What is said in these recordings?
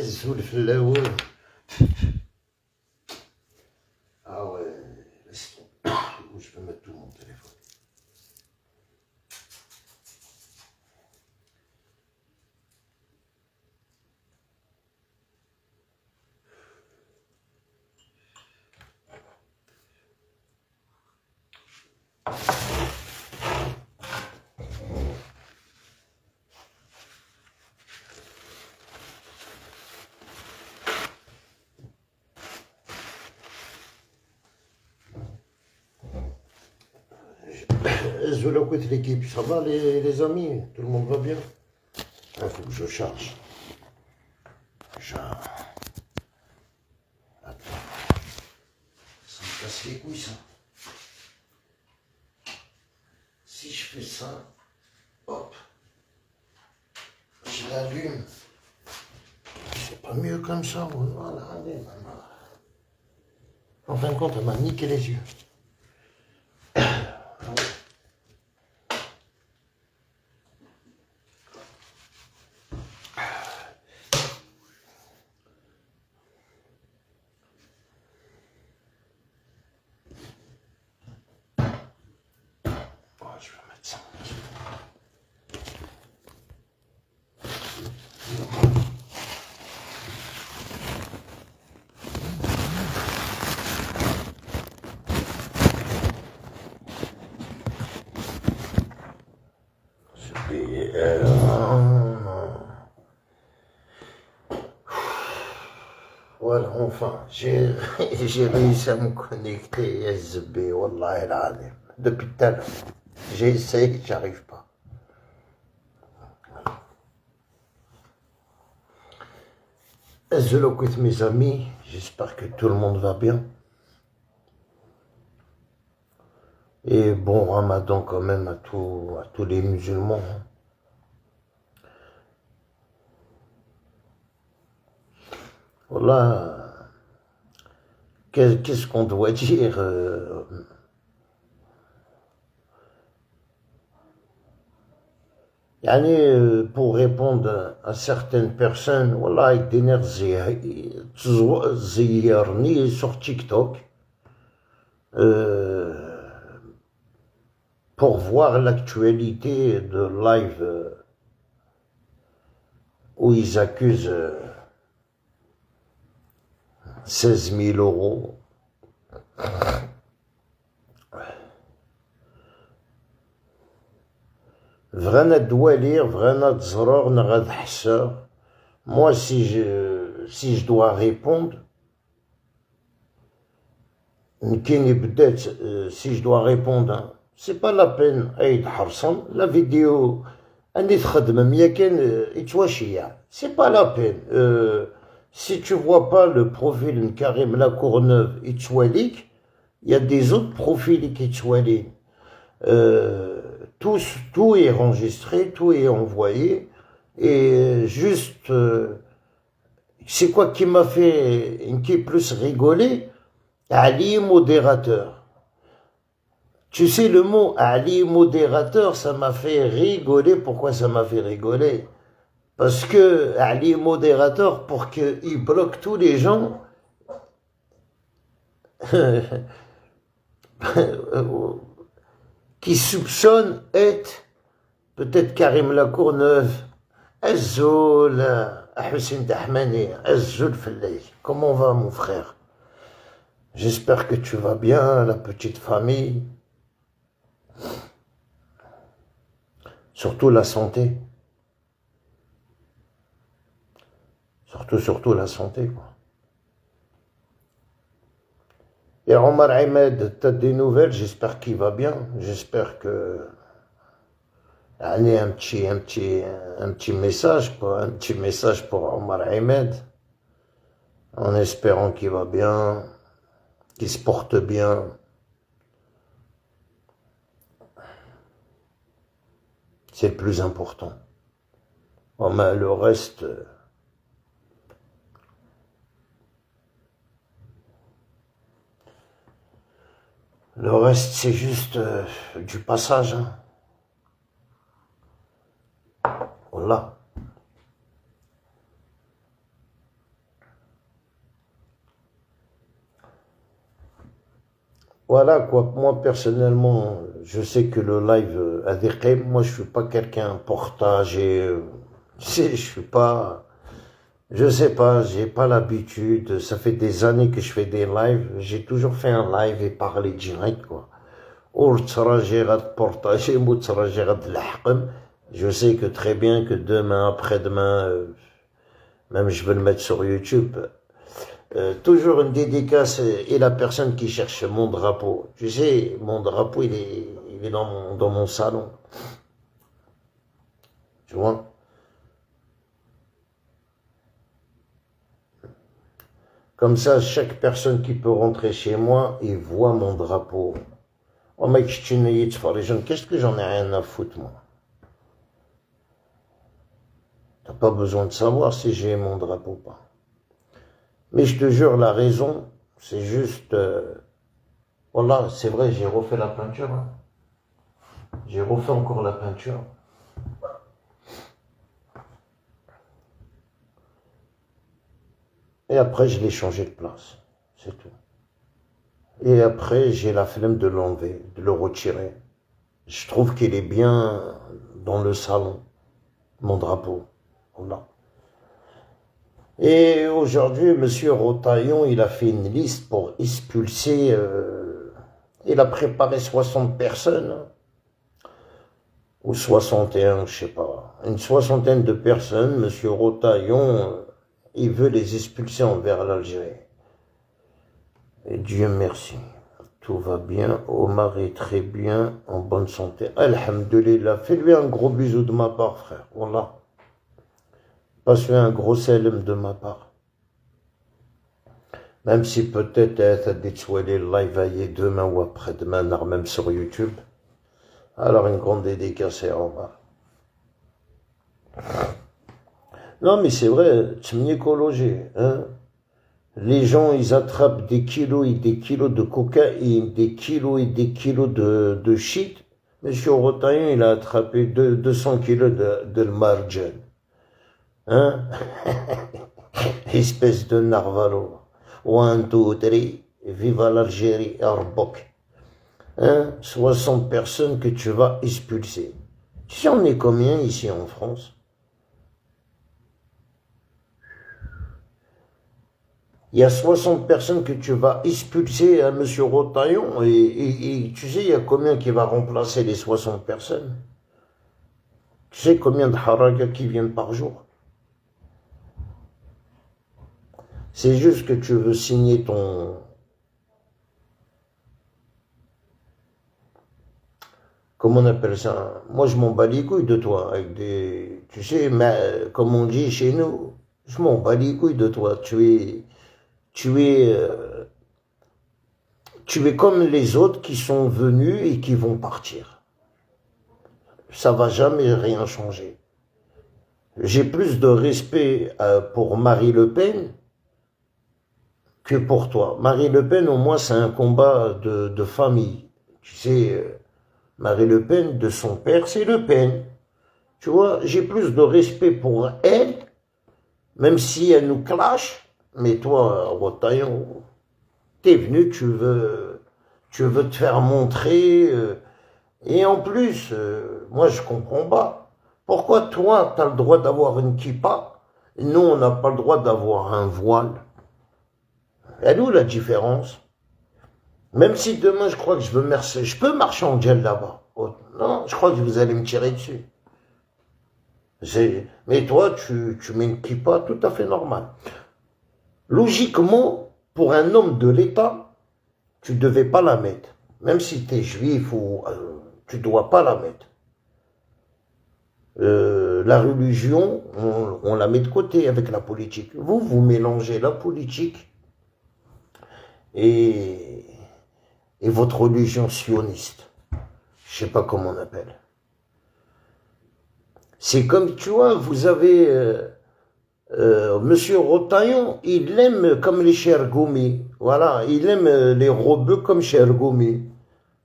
الزول في الاول. Ah ouais, laisse tomber. Je peux mettre tout mon téléphone. Zoula côté l'équipe, ça va les amis? Tout le monde va bien? Il faut que je charge. Attends. Ça me casse les couilles ça. Si je fais ça, hop, je l'allume. C'est pas mieux comme ça, voilà, allez, maman. En fin de compte, elle m'a niqué les yeux. Je vais mettre ça. Voilà, enfin, j'ai réussi à me connecter, SB, Wallah el Alim. Depuis tout à l'heure. J'ai essayé, j'arrive pas. Hello, mes amis, j'espère que tout le monde va bien. Et bon Ramadan quand même à tous les musulmans. Voilà, qu'est-ce qu'on doit dire pour répondre à certaines personnes, voilà, يديني زيرني sur TikTok pour voir l'actualité de live où ils accusent 16 000 euros. Vrana doualir, vrana tzror, nagad hsar. Moi, si je dois répondre, si je dois répondre, hein, c'est pas la peine, Aïd Harsan, la vidéo, c'est pas la peine. Si tu vois pas le profil de Karim Lacourneuve, il y a des autres profils qui t'oualient. Tout est enregistré, tout est envoyé, et juste, c'est quoi qui m'a fait plus rigoler? Ali modérateur. Tu sais, le mot Ali modérateur, ça m'a fait rigoler. Pourquoi ça m'a fait rigoler? Parce que Ali modérateur, pour qu'il bloque tous les gens, qui soupçonnent être peut-être Karim Lacourneuve, Azzoul, Hussein Dahmani, Azzoul Fellay. Comment va mon frère? J'espère que tu vas bien, la petite famille. Surtout la santé. Surtout la santé, quoi. Et Omar Ahmed, t'as des nouvelles? J'espère qu'il va bien. J'espère que... Allez, un petit message, quoi. Un petit message pour Omar Ahmed. En espérant qu'il va bien, qu'il se porte bien. C'est le plus important. Oh, mais le reste... Le reste, c'est juste du passage. Hein. Voilà. voilà quoi. Moi, personnellement, je sais que le live a des règles. Moi, je suis pas quelqu'un partagé. Tu sais, je suis pas. Je sais pas, j'ai pas l'habitude. Ça fait des années que je fais des lives. J'ai toujours fait un live et parler direct, quoi. Ou تصراجي غتبارطاجي ou تصراجي غتلحقم. Je sais que très bien que demain, après-demain, même je veux le mettre sur YouTube. Toujours une dédicace et la personne qui cherche mon drapeau. Tu sais, mon drapeau, il est dans mon salon. Tu vois? Comme ça, chaque personne qui peut rentrer chez moi, il voit mon drapeau. Oh mec, qu'est-ce que j'en ai rien à foutre, moi? T'as pas besoin de savoir si j'ai mon drapeau ou pas. Mais je te jure, la raison, c'est juste... voilà, c'est vrai, j'ai refait la peinture. Hein. J'ai refait encore la peinture. Et après, je l'ai changé de place. C'est tout. Et après, j'ai la flemme de l'enlever, de le retirer. Je trouve qu'il est bien dans le salon, mon drapeau. Voilà. Et aujourd'hui, Monsieur Rotaillon, il a fait une liste pour expulser... il a préparé 60 personnes, ou 61, je sais pas. Une soixantaine de personnes, Monsieur Rotaillon, il veut les expulser envers l'Algérie. Et Dieu merci. Tout va bien, Omar est très bien, en bonne santé. Alhamdulillah, fais-lui un gros bisou de ma part, frère. Wallah. Passe-lui un gros salam de ma part. Même si peut-être t'as dit les live demain ou après-demain, même sur YouTube. Alors une grande dédicace à Omar. Non mais c'est vrai, c'est une écologie, hein. Les gens, ils attrapent des kilos et des kilos de cocaïne, des kilos et des kilos de shit. Monsieur Rotaillon, il a attrapé 200 kilos de margin. Hein? Espèce de narvalo. 1, 2, 3, viva l'Algérie, Arbok. Hein? 60 personnes que tu vas expulser. Tu sais, on est combien ici en France? Il y a 60 personnes que tu vas expulser à Monsieur Rotaillon et tu sais, il y a combien qui va remplacer les 60 personnes? Tu sais combien de haragas qui viennent par jour? C'est juste que tu veux signer ton... Comment on appelle ça? Moi, je m'en bats les couilles de toi. Avec des... Tu sais, mais, comme on dit chez nous, je m'en bats les couilles de toi. Tu es comme les autres qui sont venus et qui vont partir. Ça va jamais rien changer. J'ai plus de respect pour Marie Le Pen que pour toi. Marie Le Pen, au moins, c'est un combat de famille. Tu sais, Marie Le Pen, de son père, c'est Le Pen. Tu vois, j'ai plus de respect pour elle, même si elle nous clash. Mais toi, Rotaillon, t'es venu, tu veux te faire montrer. Et en plus, moi, je comprends pas. Pourquoi toi, t'as le droit d'avoir une kippa, et nous, on n'a pas le droit d'avoir un voile? Elle est où la différence? Même si demain, je crois que je peux marcher en gel là-bas. Oh, non, je crois que vous allez me tirer dessus. Mais toi, tu mets une kippa tout à fait normale. Logiquement, pour un homme de l'État, tu ne devais pas la mettre. Même si tu es juif ou tu ne dois pas la mettre. La religion, on la met de côté avec la politique. Vous mélangez la politique et votre religion sioniste. Je sais pas comment on appelle. C'est comme, tu vois, vous avez Monsieur Rotaillon, il aime comme les Chergoumi. Voilà, il aime les robeux comme Chergoumi.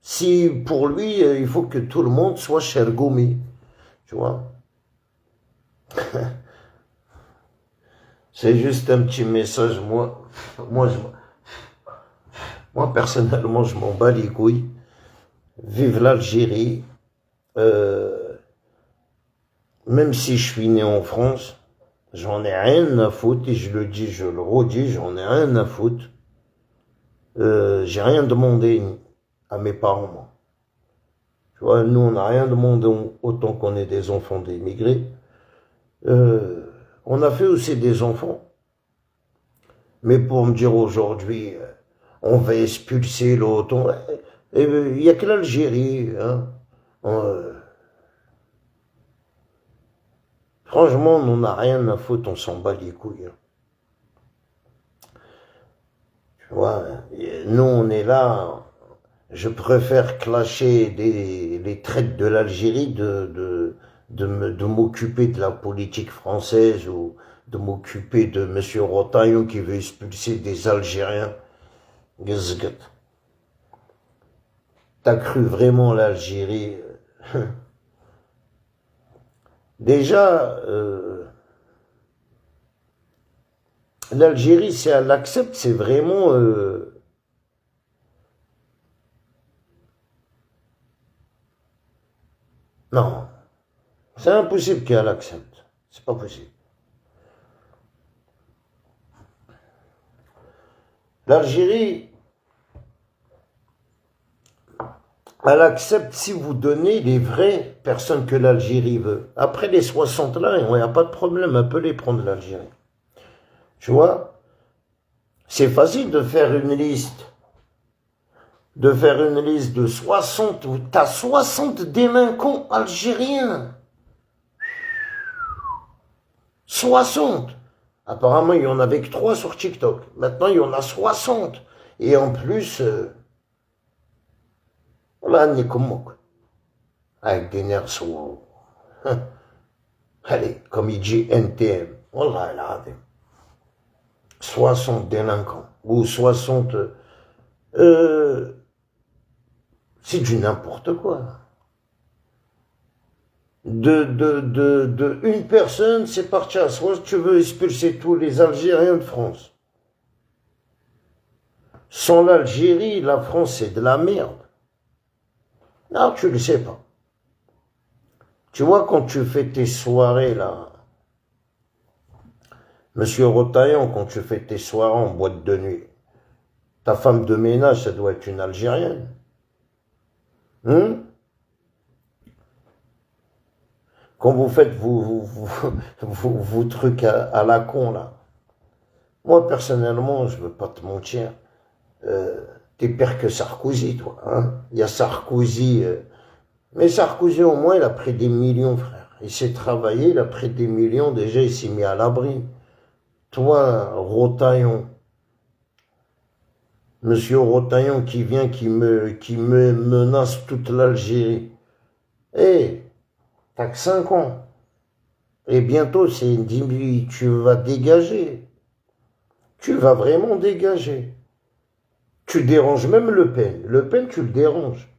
Si pour lui, il faut que tout le monde soit Chergoumi. Tu vois. C'est juste un petit message, moi Moi, personnellement, je m'en bats les couilles. Vive l'Algérie. Même si je suis né en France, j'en ai rien à foutre, et je le dis, je le redis, j'en ai rien à foutre. J'ai rien demandé à mes parents, moi. Tu vois, nous, on n'a rien demandé autant qu'on est des enfants d'immigrés. On a fait aussi des enfants. Mais pour me dire aujourd'hui, on va expulser l'autre, il n'y a que l'Algérie, hein. Franchement, on n'a rien à foutre, on s'en bat les couilles. Tu vois, nous, on est là. Je préfère clasher les traites de l'Algérie de m'occuper de la politique française ou de m'occuper de M. Rotaillon qui veut expulser des Algériens. T'as cru vraiment l'Algérie? Déjà, l'Algérie, si elle l'accepte, c'est vraiment... non, c'est impossible qu'elle accepte. C'est pas possible. L'Algérie, elle accepte si vous donnez les vraies personnes que l'Algérie veut. Après les 60 là, il n'y a pas de problème, elle peut les prendre l'Algérie. Tu vois, c'est facile de faire une liste. De faire une liste de 60, où t'as 60 délinquants algériens. 60. Apparemment, il y en avait que 3 sur TikTok. Maintenant, il y en a 60. Et en plus, là, on est comme moi. Avec des nerfs sur... Allez, comme il dit NTM. Wallah, là, 60 délinquants. Ou 60... c'est du n'importe quoi. De une personne, c'est parti à soi, tu veux expulser tous les Algériens de France. Sans l'Algérie, la France, c'est de la merde. Non, tu le sais pas. Tu vois, quand tu fais tes soirées, là, Monsieur Rotaillon, quand tu fais tes soirées en boîte de nuit, ta femme de ménage, ça doit être une Algérienne. Quand vous faites vos trucs à la con, là. Moi, personnellement, je veux pas te mentir, t'es pire que Sarkozy, toi. Hein. Il y a Sarkozy, mais Sarkozy, au moins, il a pris des millions, frère. Il s'est travaillé, il a pris des millions, déjà, il s'est mis à l'abri. Toi, Rotaillon, Monsieur Rotaillon qui vient, qui me menace toute l'Algérie. T'as que 5 ans. Et bientôt, tu vas dégager. Tu vas vraiment dégager. Tu déranges même Le Pen. Le Pen, tu le déranges.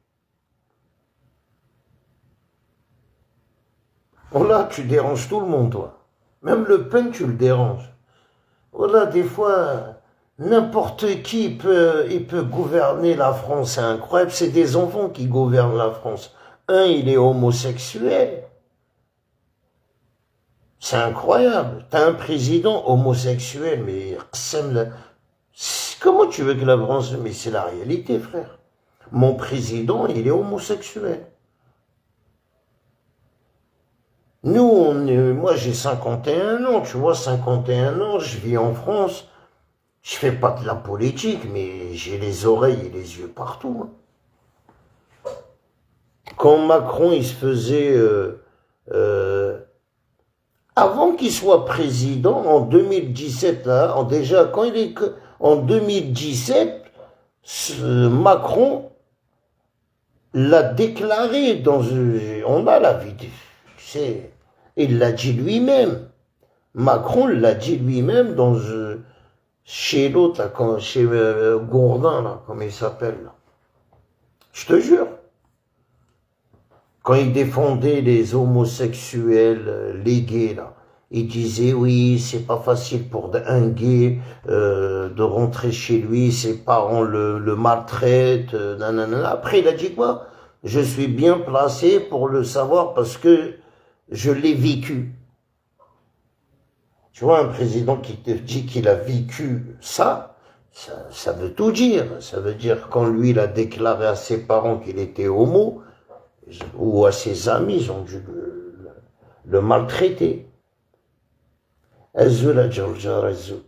Voilà, tu déranges tout le monde, toi. Même Le Pen, tu le déranges. Voilà, des fois, n'importe qui il peut gouverner la France. C'est incroyable. C'est des enfants qui gouvernent la France. Un, il est homosexuel. C'est incroyable. T'as un président homosexuel, mais comment tu veux que la France... Mais c'est la réalité, frère. Mon président, il est homosexuel. Nous, moi j'ai 51 ans, tu vois, 51 ans, je vis en France. Je fais pas de la politique, mais j'ai les oreilles et les yeux partout. Hein. Quand Macron, il se faisait... avant qu'il soit président, en 2017, là, déjà, quand il est... En 2017, Macron l'a déclaré dans... On a la vidéo, tu sais... Il l'a dit lui-même. Macron l'a dit lui-même dans chez l'autre, là, chez Gourdin, là, comme il s'appelle. Là. Je te jure. Quand il défendait les homosexuels, les gays, là. il disait oui, c'est pas facile pour un gay de rentrer chez lui, ses parents le maltraitent, nanana. Après, il a dit quoi? Je suis bien placé pour le savoir parce que je l'ai vécu. Tu vois, un président qui te dit qu'il a vécu ça veut tout dire. Ça veut dire quand lui, il a déclaré à ses parents qu'il était homo, ou à ses amis, ils ont dû le maltraiter. Azul, Azul.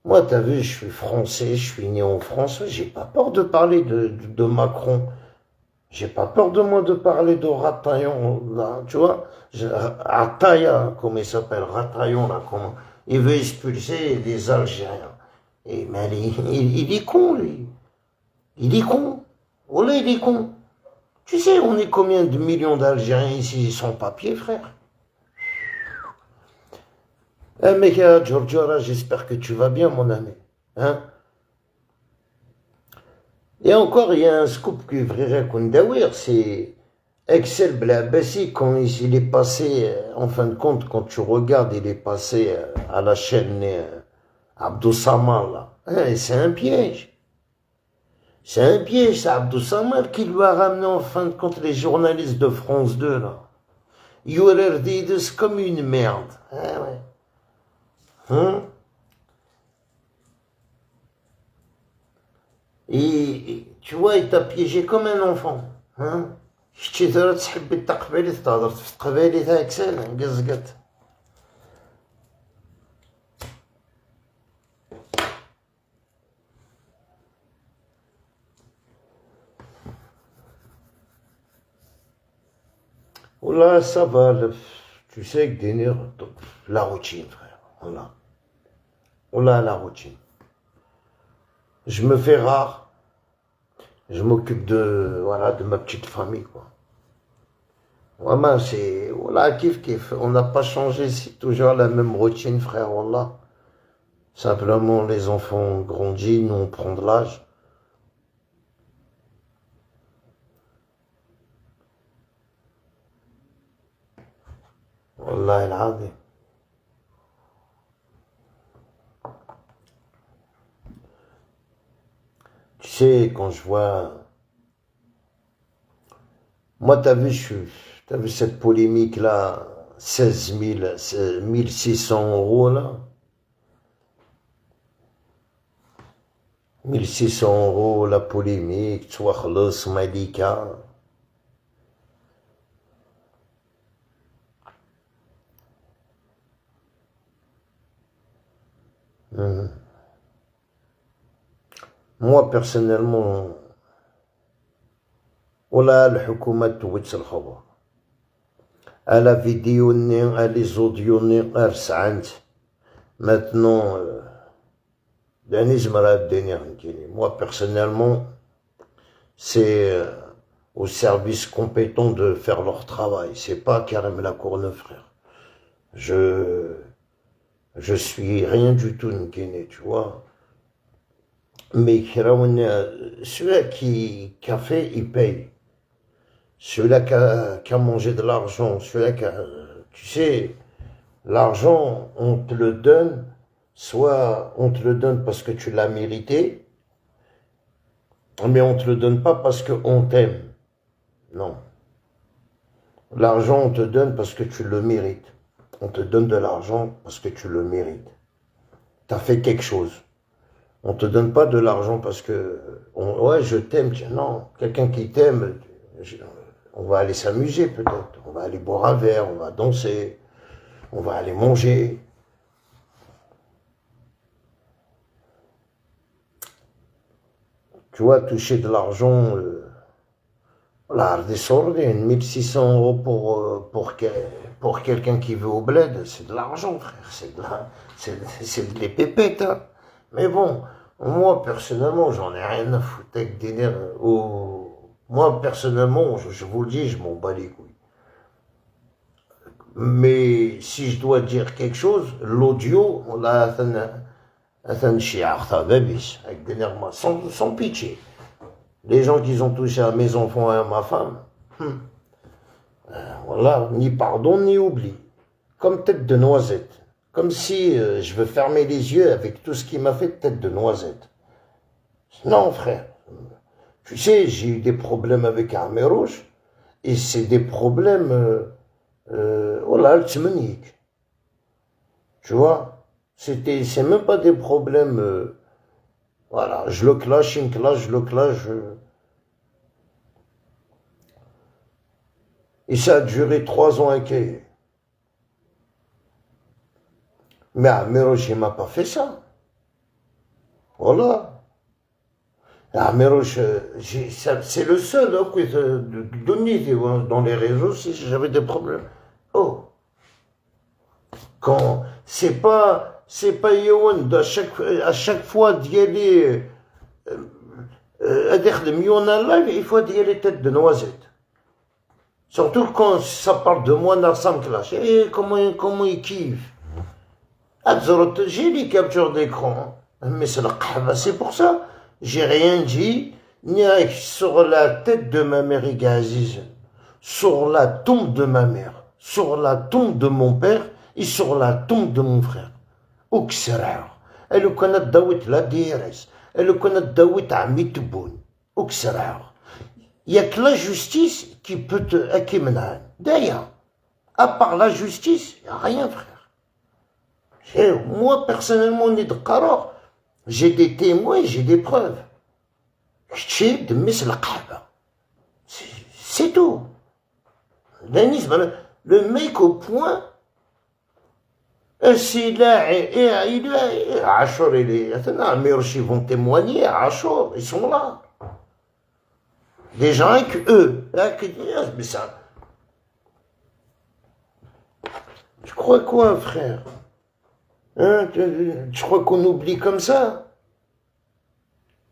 Moi, t'as vu, je suis français, je suis né en France, j'ai pas peur de parler de Macron. J'ai pas peur de moi de parler de Rataillon, là, tu vois. Rataya, comment il s'appelle, Rataillon, là, comment. Il veut expulser les Algériens. Et, mais il est con, lui. Il est con. Oh là, il est con. Tu sais, on est combien de millions d'Algériens ici sans papier, frère? Eh, mec, Georgiora, j'espère que tu vas bien, mon ami. Hein? Et encore, il y a un scoop qui vrai Koundawir, c'est Excel Blabassi, quand il est passé, en fin de compte, quand tu regardes, il est passé à la chaîne Abdou Samar, là. Hein, et c'est un piège. C'est un piège, c'est Abdou Samar qui lui a ramené, en fin de compte, les journalistes de France 2, là. Yourer Didus comme une merde. Ah ouais. Hein? Et tu vois, il t'a piégé comme un enfant. Hein? شتي ترى تحب التقبيلي تهضر في التقبيلي تاعك سالم قزقت. Voilà, ça va. Tu sais que dîner, la routine, frère. Voilà. Voilà la routine. Je me fais rare. Je m'occupe voilà, de ma petite famille, quoi. Vraiment, c'est, voilà, kiff. On n'a pas changé, c'est toujours la même routine, frère, voilà. Simplement, les enfants ont grandi, nous on prend de l'âge. Wallah, el azim. Tu sais, quand je vois... Moi, t'as vu cette polémique-là, 16 000, 1600 euros, là? 1600 euros, la polémique, tu vois, khlos, Malika. Moi, personnellement, ولا الحكومة توجس الخبر على فيديو ني على زوديو ني رسعنت maintenant داني زمرا الدنيا فهمتيني. Moi personnellement c'est aux services compétents de faire leur travail, c'est pas Karim Lacourneuve, frère. Je suis rien du tout Nkene, tu vois. Mais celui-là qui a fait, il paye. Celui-là qui a mangé de l'argent, celui-là qui a... Tu sais, l'argent, on te le donne, soit on te le donne parce que tu l'as mérité, mais on te le donne pas parce qu'on t'aime. Non. L'argent, on te donne parce que tu le mérites. On te donne de l'argent parce que tu le mérites. Tu as fait quelque chose. On te donne pas de l'argent parce que... ouais, je t'aime. Non, quelqu'un qui t'aime... On va aller s'amuser peut-être, on va aller boire un verre, on va danser, on va aller manger. Tu vois, toucher de l'argent, là, des sourdines, 1600 euros pour quelqu'un qui veut au bled, c'est de l'argent, frère, c'est des pépettes, hein. Mais bon, moi, personnellement, j'en ai rien à foutre avec des nerfs Moi, personnellement, je vous le dis, je m'en bats les couilles. Mais si je dois dire quelque chose, l'audio, on a un chiard, avec des nerfs, sans pitié. Les gens qui ont touché à mes enfants et à ma femme, voilà, ni pardon, ni oubli. comme tête de noisette. Comme si je veux fermer les yeux avec tout ce qui m'a fait de tête de noisette. Non, frère. Tu sais, j'ai eu des problèmes avec Armée Rouge. Et c'est des problèmes... oh là, altimoniques. Tu vois, c'est même pas des problèmes... voilà, je le clash, il me clash, je le clash. Et ça a duré 3 ans à Cahiers. Mais Amiroche, il m'a pas fait ça. Voilà. Amiroche, c'est le seul hein, qui dans les réseaux si j'avais des problèmes. Oh. Quand c'est pas Yohan à chaque fois d'y aller à dire de millions en live, il faut d'y aller tête de noisette. Surtout quand ça parle de moi dans Sam Clash. Et comment il kiffe. J'ai les captures d'écran. Mais c'est pour ça. J'ai rien dit. Ni sur la tête de ma mère Aziz, sur la tombe de ma mère, sur la tombe de mon père et sur la tombe de mon frère. Oksrar. Elle connaît Daoud la DRS. Elle connaît Daoud Ami Touboun. Oksrar. Il n'y a que la justice qui peut te acquérir. D'ailleurs, à part la justice, il n'y a rien, frère. Moi, personnellement, on est de Qarar. J'ai des témoins, j'ai des preuves. C'est tout. Le mec au point, c'est là, il est, Achour, il est, ils vont témoigner, Achour, ils sont là. Des gens avec eux, mais ça. Tu crois quoi, frère? Hein, tu crois qu'on oublie comme ça?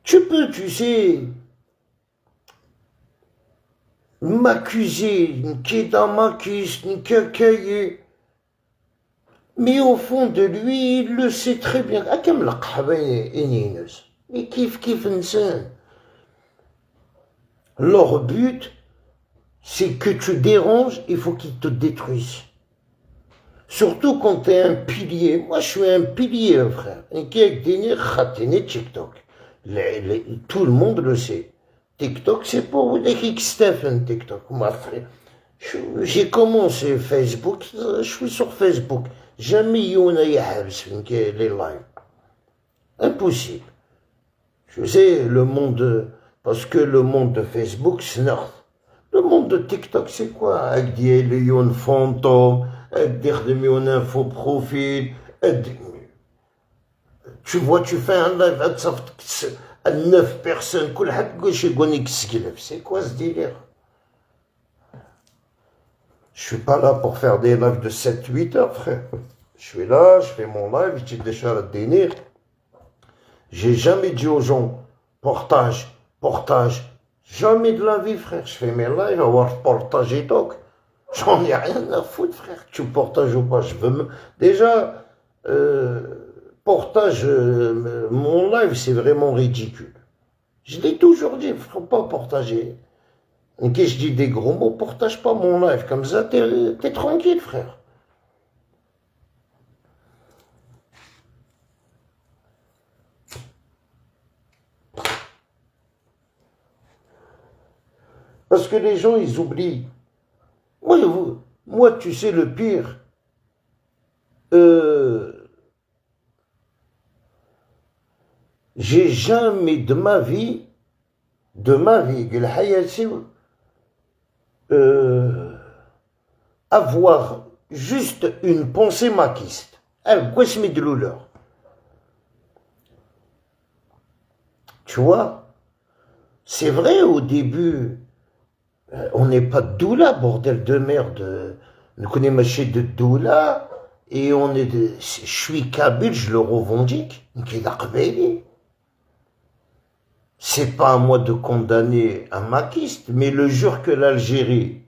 Tu peux, tu sais, m'accuser, qui est dans ma cuisse, mais au fond de lui, il le sait très bien. Mais kif insan. Leur but, c'est que tu déranges, il faut qu'ils te détruisent. Surtout quand tu es un pilier. Moi, je suis un pilier, frère. TikTok. Tout le monde le sait. TikTok, c'est pour les Stephen, TikTok. J'ai commencé Facebook, je suis sur Facebook. Jamais il y en a les lives. Impossible. Je sais, le monde, parce que le monde de Facebook, c'est nord. Le monde de TikTok, c'est quoi? Avec des lions fantômes, avec des info profil, tu vois, tu fais un live à 9 personnes, c'est quoi ce délire? Je suis pas là pour faire des lives de 7-8 heures, frère. Je suis là, je fais mon live, je dis déjà le délire. J'ai jamais dit aux gens, portage. Jamais de la vie, frère. Je fais mes lives, avoir portage et donc. J'en ai rien à foutre, frère. Tu portages ou pas, je veux me... Déjà, portage, mon live, c'est vraiment ridicule. Je l'ai toujours dit, il ne faut pas partager. Et que je dis des gros mots, partage pas mon live. Comme ça, t'es tranquille, frère. Parce que les gens, ils oublient. Moi, tu sais, le pire, j'ai jamais de ma vie, avoir juste une pensée maquiste. Tu vois, c'est vrai au début, on n'est pas de Doula, bordel de merde. On connaît ma chaîne de Doula, et on est de... Je suis kabyle, je le revendique. C'est pas à moi de condamner un maquiste, mais le jour que l'Algérie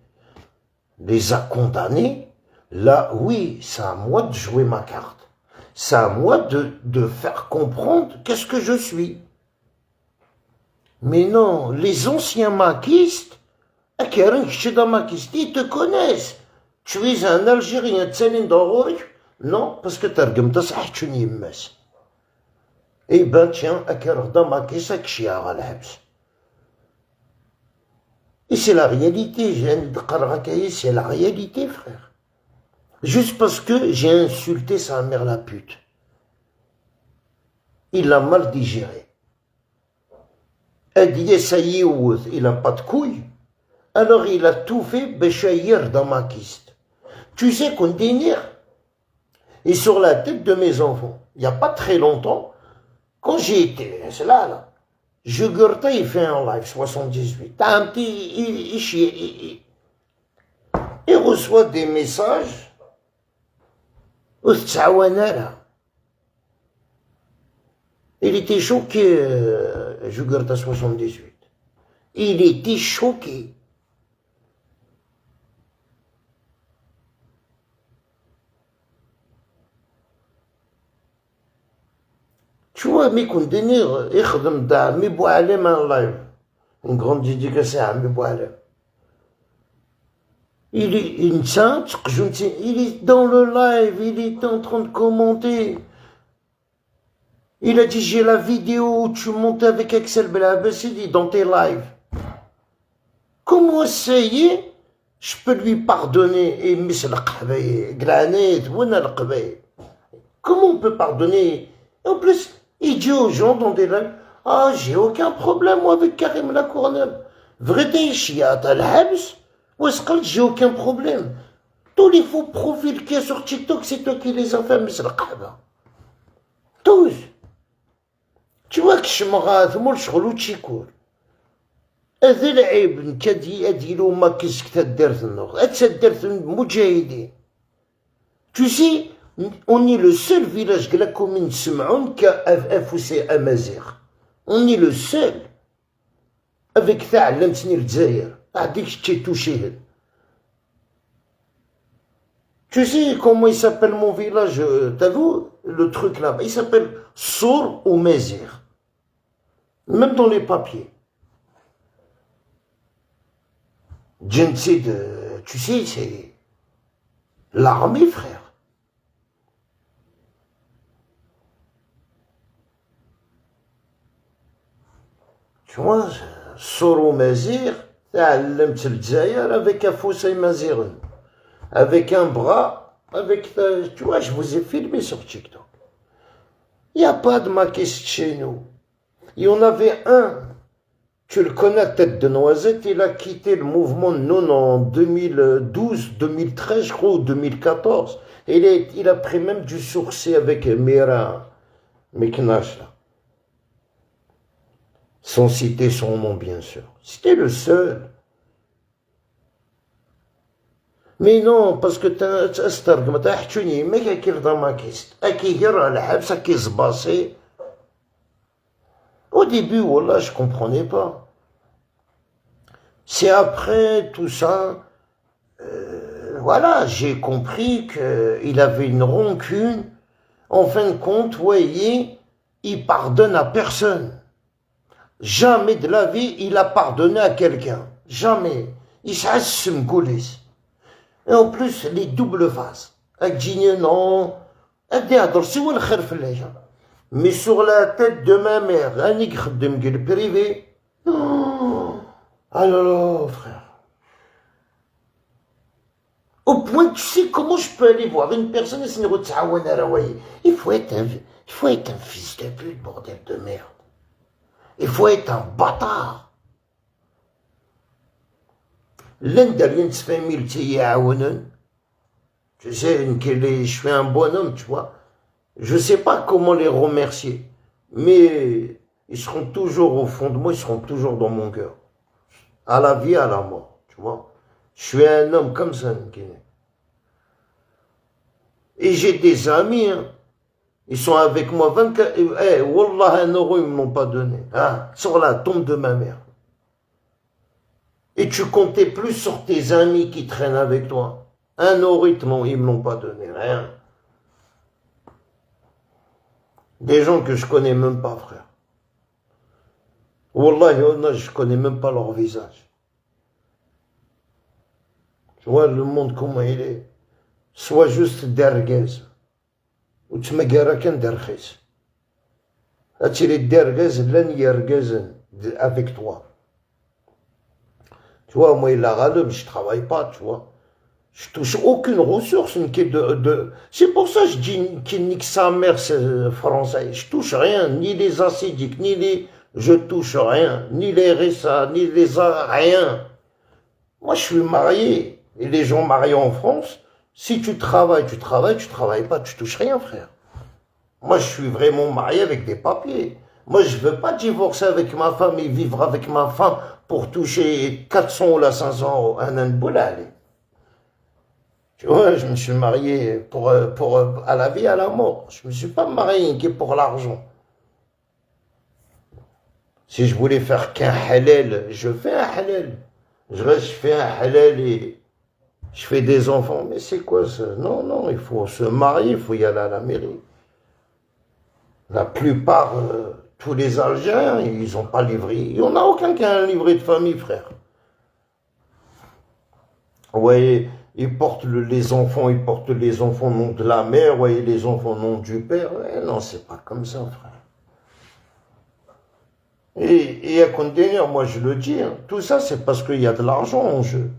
les a condamnés, là, oui, c'est à moi de jouer ma carte. C'est à moi de faire comprendre qu'est-ce que je suis. Mais non, les anciens maquistes, ils te connaissent. Tu es un Algérien, تسالي ضروري. Non, parce que ترجمت صح تشوني يماس. Eh ben tiens, أكرهدا ما كيسك شيا على الحبس. Et c'est la réalité, c'est la réalité, frère. Juste parce que j'ai insulté sa mère la pute. Il l'a mal digéré. Elle dit, ça y est, il n'a pas de couilles. Alors il a tout fait, béchaïr dans ma kiste. Tu sais qu'on délire. Et sur la tête de mes enfants, il n'y a pas très longtemps, quand j'ai été, c'est là, Jugurta, il fait un live 78. T'as un petit, il reçoit des messages. Il était choqué, Jugurta 78. Il était choqué. Tu vois, mais qu'on dénire, il da mi Boualem en live. Une grande dédicace à mi Boualem. Il est dans le live, il est en train de commenter. Il a dit, j'ai la vidéo où tu montes avec Axel Belabessidi dans tes lives. Comment ça y est, je peux lui pardonner et comment on peut pardonner? En plus, il dit aux gens dans des lives, ah, j'ai aucun problème moi avec Karim Lacourneuve. Vrai chiat à l'habs, ou est-ce que j'ai aucun problème? Tous les faux profils qu'il y a sur TikTok, c'est toi qui les as fait, mais c'est la qahba. Tous. Tu vois que je me rate, moi je relou tchikour. هذا العيب كدي اديرو ما كيسك تدرت النور اتدرت المجاهدين. Tu sais, on est le seul village de la commune de Semaoun qui a afoussé Amazigh. On est le seul. Avec ça, علمتني الجزائر. هذيك شتي touché. Tu sais comment il s'appelle mon village? T'as vu le truc là-bas? Il s'appelle Sour ou Mazigh. Même dans les papiers. Gentil, tu sais, c'est l'armée, frère. Tu vois, Soro Mazir, تعلمت الجزائر avec un fossé Maziren, avec un bras, avec, tu vois, je vous ai filmé sur TikTok. Il n'y a pas de maquiste chez nous. Il y en avait un. Tu le connais, tête de noisette, il a quitté le mouvement de nous en 2012, 2013, je crois, ou 2014. Il a pris même du sourcil avec Mira Meknash, là. Sans citer son nom, bien sûr. C'était le seul. Mais non, parce que au début, wallah, je comprenais pas. C'est après tout ça, voilà, j'ai compris qu'il avait une rancune. En fin de compte, voyez, il pardonne à personne. Jamais de la vie, il a pardonné à quelqu'un. Jamais. Il s'assume Goulis. Et en plus, les doubles faces. Non. Mais sur la tête de ma mère, un privé. Oh, ah là là, frère. Au point, tu sais comment je peux aller voir une personne il faut être un fils de pute, bordel de merde. Il faut être un bâtard. L'un d'alien se fait mille, tu sais, je fais un bonhomme, tu vois. Je sais pas comment les remercier, mais ils seront toujours au fond de moi, ils seront toujours dans mon cœur. À la vie, à la mort, tu vois. Je suis un homme comme ça, et j'ai des amis, hein. Ils sont avec moi 24... Eh, wallah, 1 euro, ils ne m'ont pas donné. Hein, sur la tombe de ma mère. Et tu comptais plus sur tes amis qui traînent avec toi. 1 euro, ils ne me l'ont pas donné. Rien. Des gens que je connais même pas, frère. Wallah, je connais même pas leur visage. Tu vois le monde comment il est. Soit juste derguez. Ou tu me garas qu'un derguez. Là-dessus, les derguez, l'un yerguez avec toi. Tu vois, moi, il a râlé, mais je travaille pas, tu vois. Je touche aucune ressource. C'est pour ça que je dis qu'il nique sa mère, c'est français. Je touche rien, ni les acidiques, ni les... Je touche rien, ni les RSA, ni les rien. Moi, je suis marié. Et les gens mariés en France, si tu travailles, tu travailles pas, tu touches rien, frère. Moi, je suis vraiment marié avec des papiers. Moi, je veux pas divorcer avec ma femme et vivre avec ma femme pour toucher 400 ou la 500 euros. Un an de boulal. Tu vois, je me suis marié pour à la vie, à la mort. Je me suis pas marié pour l'argent. Si je voulais faire qu'un halal, je fais un halal. Je fais un halal et je fais des enfants. Mais c'est quoi ça? Non, non, il faut se marier, il faut y aller à la mairie. La plupart, tous les Algériens, ils n'ont pas livré. Il n'y en a aucun qui a un livret de famille, frère. Vous voyez, ils portent les enfants au nom de la mère, vous voyez, les enfants au nom du père. Non, c'est pas comme ça, frère. Et à contenir, moi je le dis, hein, tout ça c'est parce qu'il y a de l'argent en jeu.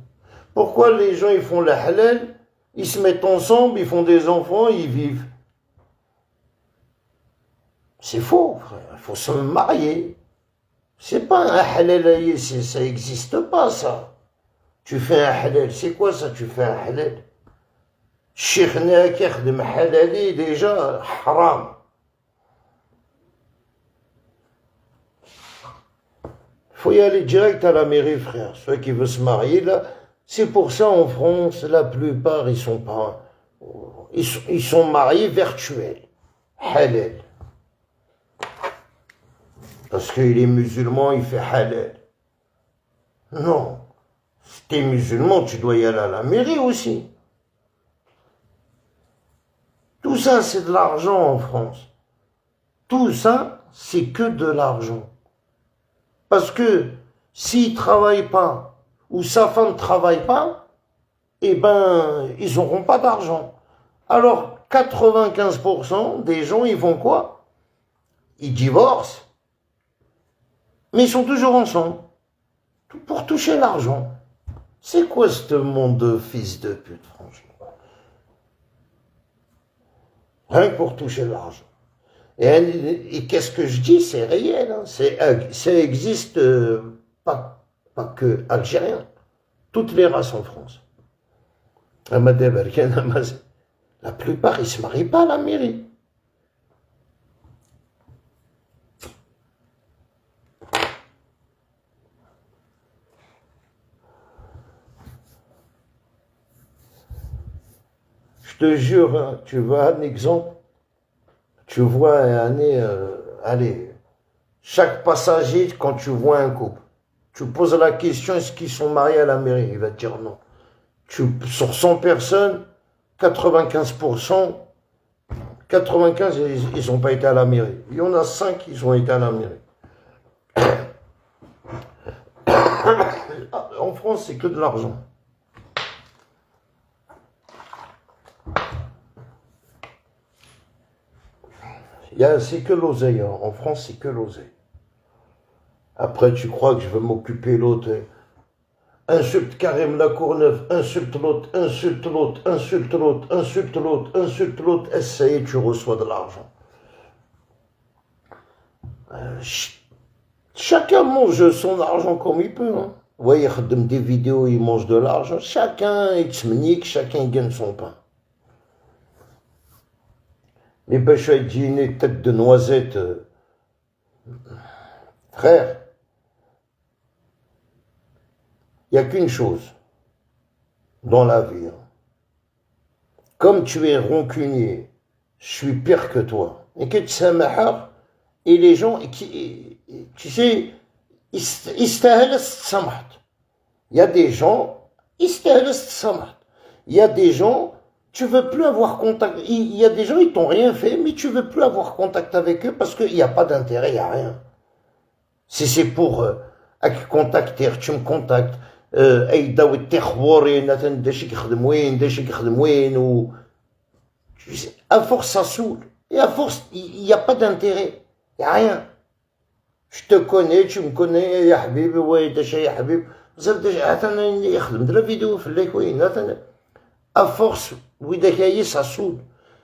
Pourquoi les gens ils font le halal, ils se mettent ensemble, ils font des enfants, ils vivent. C'est faux, frère. Il faut se marier. C'est pas un halal, ça n'existe pas ça. Tu fais un halal, c'est quoi ça, tu fais un halal? Cheikhna qui khdem halali déjà, haram. Il faut y aller direct à la mairie, frère. Ceux qui veulent se marier, là, c'est pour ça en France, la plupart, ils sont pas... Ils sont mariés virtuels. Halal. Parce qu'il est musulman, il fait halal. Non. Si t'es musulman, tu dois y aller à la mairie aussi. Tout ça, c'est de l'argent en France. Tout ça, c'est que de l'argent. Parce que s'il ne travaille pas, ou sa femme ne travaille pas, eh ben, ils n'auront pas d'argent. Alors, 95% des gens, ils font quoi? Ils divorcent, mais ils sont toujours ensemble, pour toucher l'argent. C'est quoi ce monde de fils de pute, franchement? Rien que pour toucher l'argent. Et qu'est-ce que je dis? C'est réel. Hein. Ça existe pas que algérien. Toutes les races en France. La plupart, ils ne se marient pas à la mairie. Je te jure, hein, tu vois un exemple. Tu vois allez, chaque passager, quand tu vois un couple, tu poses la question, est-ce qu'ils sont mariés à la mairie? Il va te dire non. Sur 100 personnes, 95%, 95, ils n'ont pas été à la mairie. Il y en a 5 qui ont été à la mairie. En France, c'est que de l'argent. C'est que l'oseille. Hein. En France, c'est que l'oseille. Après, tu crois que je veux m'occuper l'autre. Insulte Karim Lacourneuve, insulte l'autre, insulte l'autre, insulte l'autre, insulte l'autre, insulte l'autre. Et ça y est, tu reçois de l'argent. Chacun mange son argent comme il peut. Hein. Vous voyez, des vidéos, il mange de l'argent. Chacun exmenique, chacun gagne son pain. Les bêches dîner tête de noisette. Frère, il n'y a qu'une chose dans la vie. Hein. Comme tu es rancunier, je suis pire que toi. Et que tu sais, et les gens, tu sais, il y a des gens, il y a des gens, tu veux plus avoir contact. Il y a des gens, ils t'ont rien fait, mais tu veux plus avoir contact avec eux parce qu'il n'y a pas d'intérêt, il n'y a rien. Si c'est pour contacter, tu me contactes. اي داو التخورين داش يخدم وين داش يخدم وين و à force ça saoule et à force il y a pas d'intérêt il y a rien je te connais tu me connais يا حبيبي وي داش يا حبيب بزاف داش عثنا يخدم درا فيديو في الليك وين عثنا à force oui داك ça saoule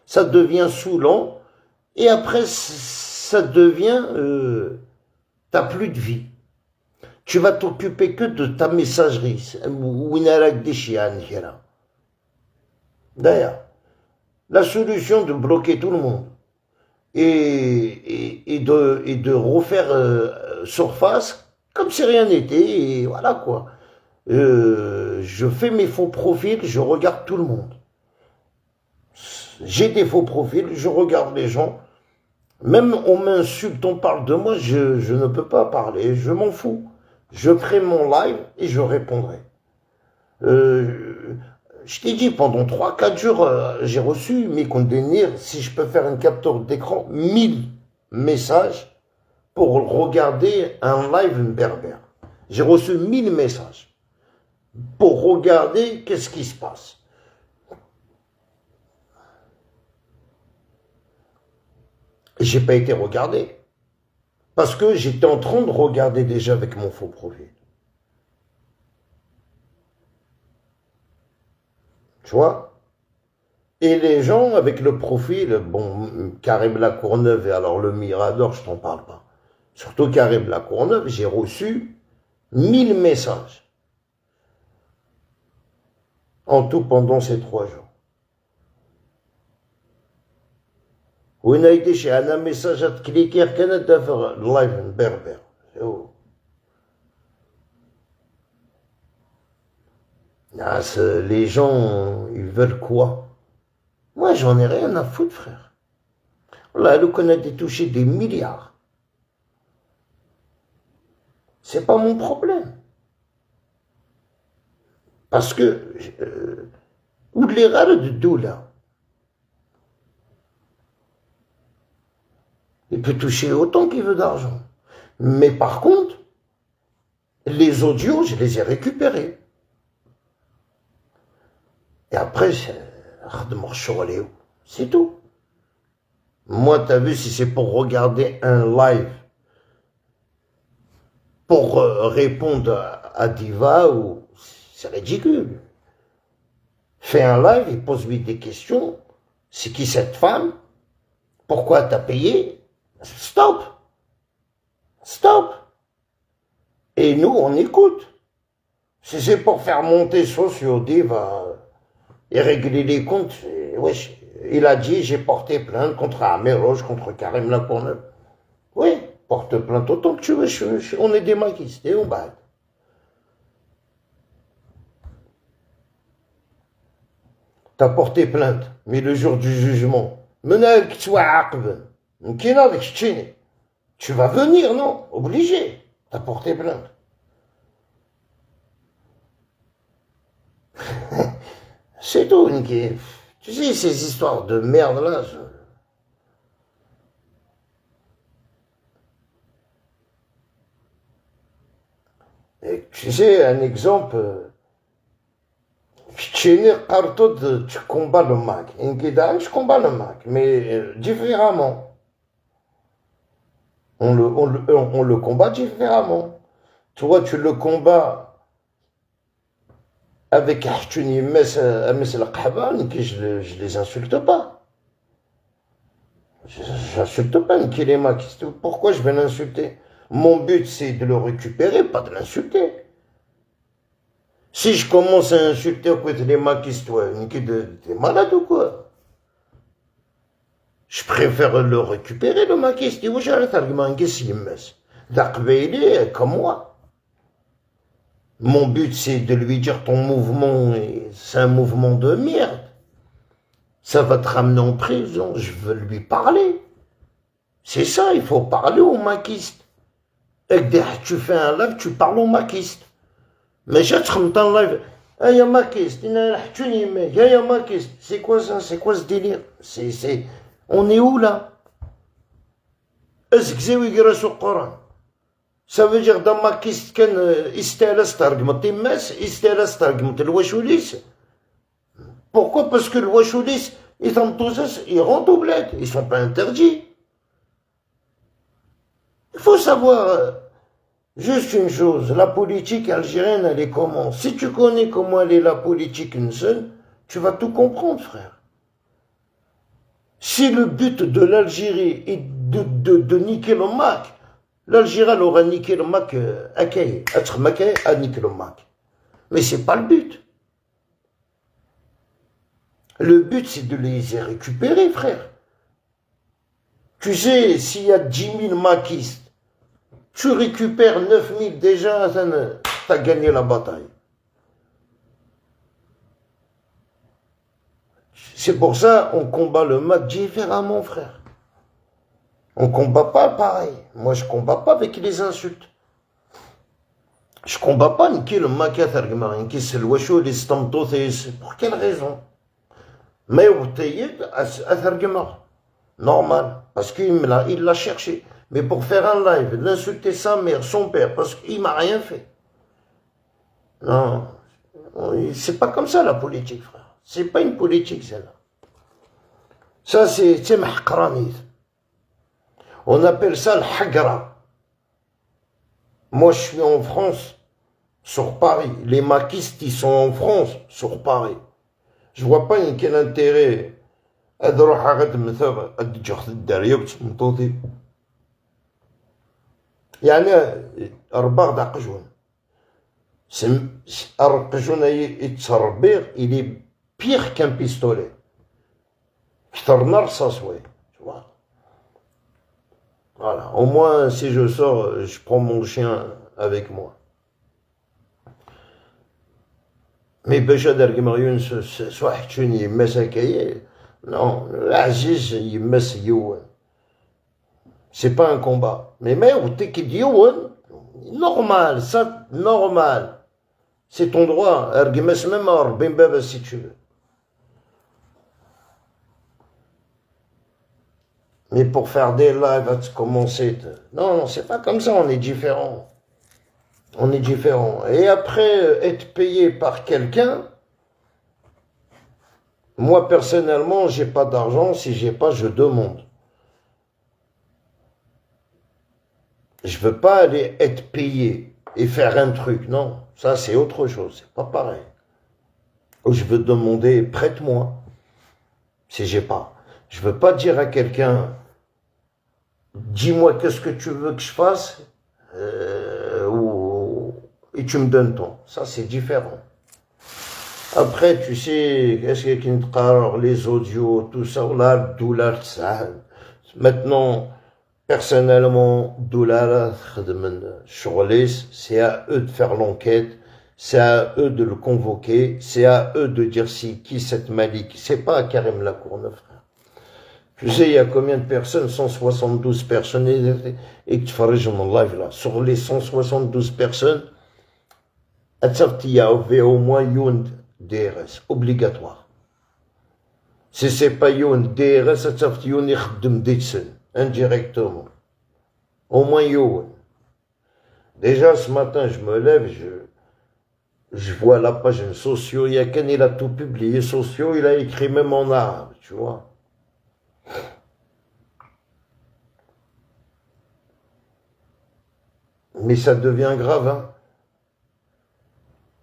ça devient saoulant et après ça devient t'as plus de vie. Tu vas t'occuper que de ta messagerie. D'ailleurs, la solution de bloquer tout le monde et de refaire surface comme si rien n'était, et voilà quoi. Je fais mes faux profils, je regarde tout le monde. J'ai des faux profils, je regarde les gens. Même on m'insulte, on parle de moi, je ne peux pas parler, je m'en fous. Je ferai mon live et je répondrai. Je t'ai dit, pendant 3-4 jours, j'ai reçu mes contenir, si je peux faire une capture d'écran, 1000 messages pour regarder un live berbère. J'ai reçu 1000 messages pour regarder qu'est-ce qui se passe. J'ai pas été regardé. Parce que j'étais en train de regarder déjà avec mon faux profil. Tu vois? Et les gens avec le profil, bon, Karim Lacourneuve et alors le Mirador, je t'en parle pas. Surtout Karim Lacourneuve, j'ai reçu 1000 messages. En tout pendant ces 3 jours. وين ايدي شي انا ميساجات كليكير كانت دافع اللايف بربر les gens ils veulent quoi? Moi j'en ai rien à foutre frère. Là le Canada touché des milliards. C'est pas mon problème. Parce que ou les rares de dollars. Il peut toucher autant qu'il veut d'argent. Mais par contre, les audios, je les ai récupérés. Et après, c'est tout. Moi, t'as vu, si c'est pour regarder un live, pour répondre à Diva, ou c'est ridicule. Fais un live et pose-lui des questions. C'est qui cette femme? Pourquoi t'as payé? Stop. Stop. Et nous, on écoute. Si c'est pour faire monter Socio Diva et régler les comptes, wesh, il a dit, j'ai porté plainte contre Améroge, contre Karim Lacourneuve. Oui, porte plainte autant que tu veux, on est des maquistes et on bat. T'as porté plainte, mais le jour du jugement, menel que tu sois aqben. Tu vas venir, non? Obligé. T'as porté plainte. C'est tout, Niki. Tu sais, ces histoires de merde là. Et tu sais, un exemple. Tu combats le Mac. Je combats le Mac, mais différemment. On le combat différemment. Toi, tu le combats avec Achtuni, je les insulte pas. J'insulte pas les maquistes. Pourquoi je vais l'insulter? Mon but, c'est de le récupérer, pas de l'insulter. Si je commence à insulter les maquistes, t'es malade ou quoi? Je préfère le récupérer, le maquiste. Et où j'ai l'argument, comme moi. Mon but, c'est de lui dire ton mouvement, c'est un mouvement de merde. Ça va te ramener en prison. Je veux lui parler. C'est ça, il faut parler au maquiste. Et dès que tu fais un live, tu parles au maquiste. Mais j'ai trouvé un live. Ah, y'a maquiste, y'a maquiste. C'est quoi ça? C'est quoi ce délire? On est où là? Est-ce que c'est où il sur le Coran? Ça veut dire dans ma kist كان استهلاس ترجمة تيماس استهلاس ترجمة الواشوليس. Pourquoi? Parce que le washoulis, ils rentrent au bled, ils sont pas interdits. Il faut savoir juste une chose, la politique algérienne, elle est comment? Si tu connais comment elle est la politique une seule, tu vas tout comprendre, frère. Si le but de l'Algérie est de niquer le Mac, l'Algérie elle aura niqué le Mac à Kaye, à niquer le Mac. Mais c'est pas le but. Le but, c'est de les récupérer, frère. Tu sais, s'il y a 10 000 maquistes, tu récupères 9 000 déjà, t'as gagné la bataille. C'est pour ça qu'on combat le Mac différemment, frère. On combat pas pareil. Moi, je combat pas avec les insultes. Je combat pas niquer le Mac à Thargmar, niquer le Wachou, les Stamtothés. Pour quelle raison? Mais normal, parce qu'il l'a cherché. Mais pour faire un live, d'insulter sa mère, son père, parce qu'il m'a rien fait. Non, c'est pas comme ça la politique, frère. C'est pas une politique, celle-là. Ça, c'est mahkranit. On appelle ça le hagra. Moi, je suis en France, sur Paris. Les maquistes, ils sont en France, sur Paris. Je vois pas quel intérêt à نروح غاد مثلا قد جوخ الدريه وتمطوطي يعني رباغ دا قجون القجون يتربيغ il est pire qu'un pistolet كثر من الرصاص وي voilà au moins si je sors je prends mon chien avec moi. Mais باش هذا مريون واحد شوني يماس هكايا non العزيز يماس يوان c'est pas un combat mais où t'es qui dit يوان normal ça normal c'est ton droit ارجماس même ربي بابا si tu veux mais pour faire des lives à commencer non c'est pas comme ça on est différents. On est différents. Et après être payé par quelqu'un, moi personnellement, j'ai pas d'argent. Si j'ai pas, je demande. Je veux pas aller être payé et faire un truc. Non, ça c'est autre chose. C'est pas pareil. Ou je veux demander, prête-moi. Si j'ai pas. Je veux pas dire à quelqu'un, dis-moi qu'est-ce que tu veux que je fasse. Et tu me donnes ton. Ça, c'est différent. Après, tu sais, qu'est-ce qu'il y a les audios, tout ça, là, douleur, ça. Maintenant, personnellement, douleur, c'est à eux de faire l'enquête, c'est à eux de le convoquer, c'est à eux de dire si qui cette Malik. C'est pas à Karim Lacourneuve, frère. Tu sais, il y a combien de personnes? 172 personnes, et tu ferais en live là. Sur les 172 personnes, il y a au moins une DRS, obligatoire. Si c'est pas une DRS, il y a une indirectement. Au moins une. Déjà, ce matin, je me lève, je vois la page sociaux, il y a qu'un, il a tout publié, sociaux, il a écrit même en arabe, tu vois. Mais ça devient grave, hein.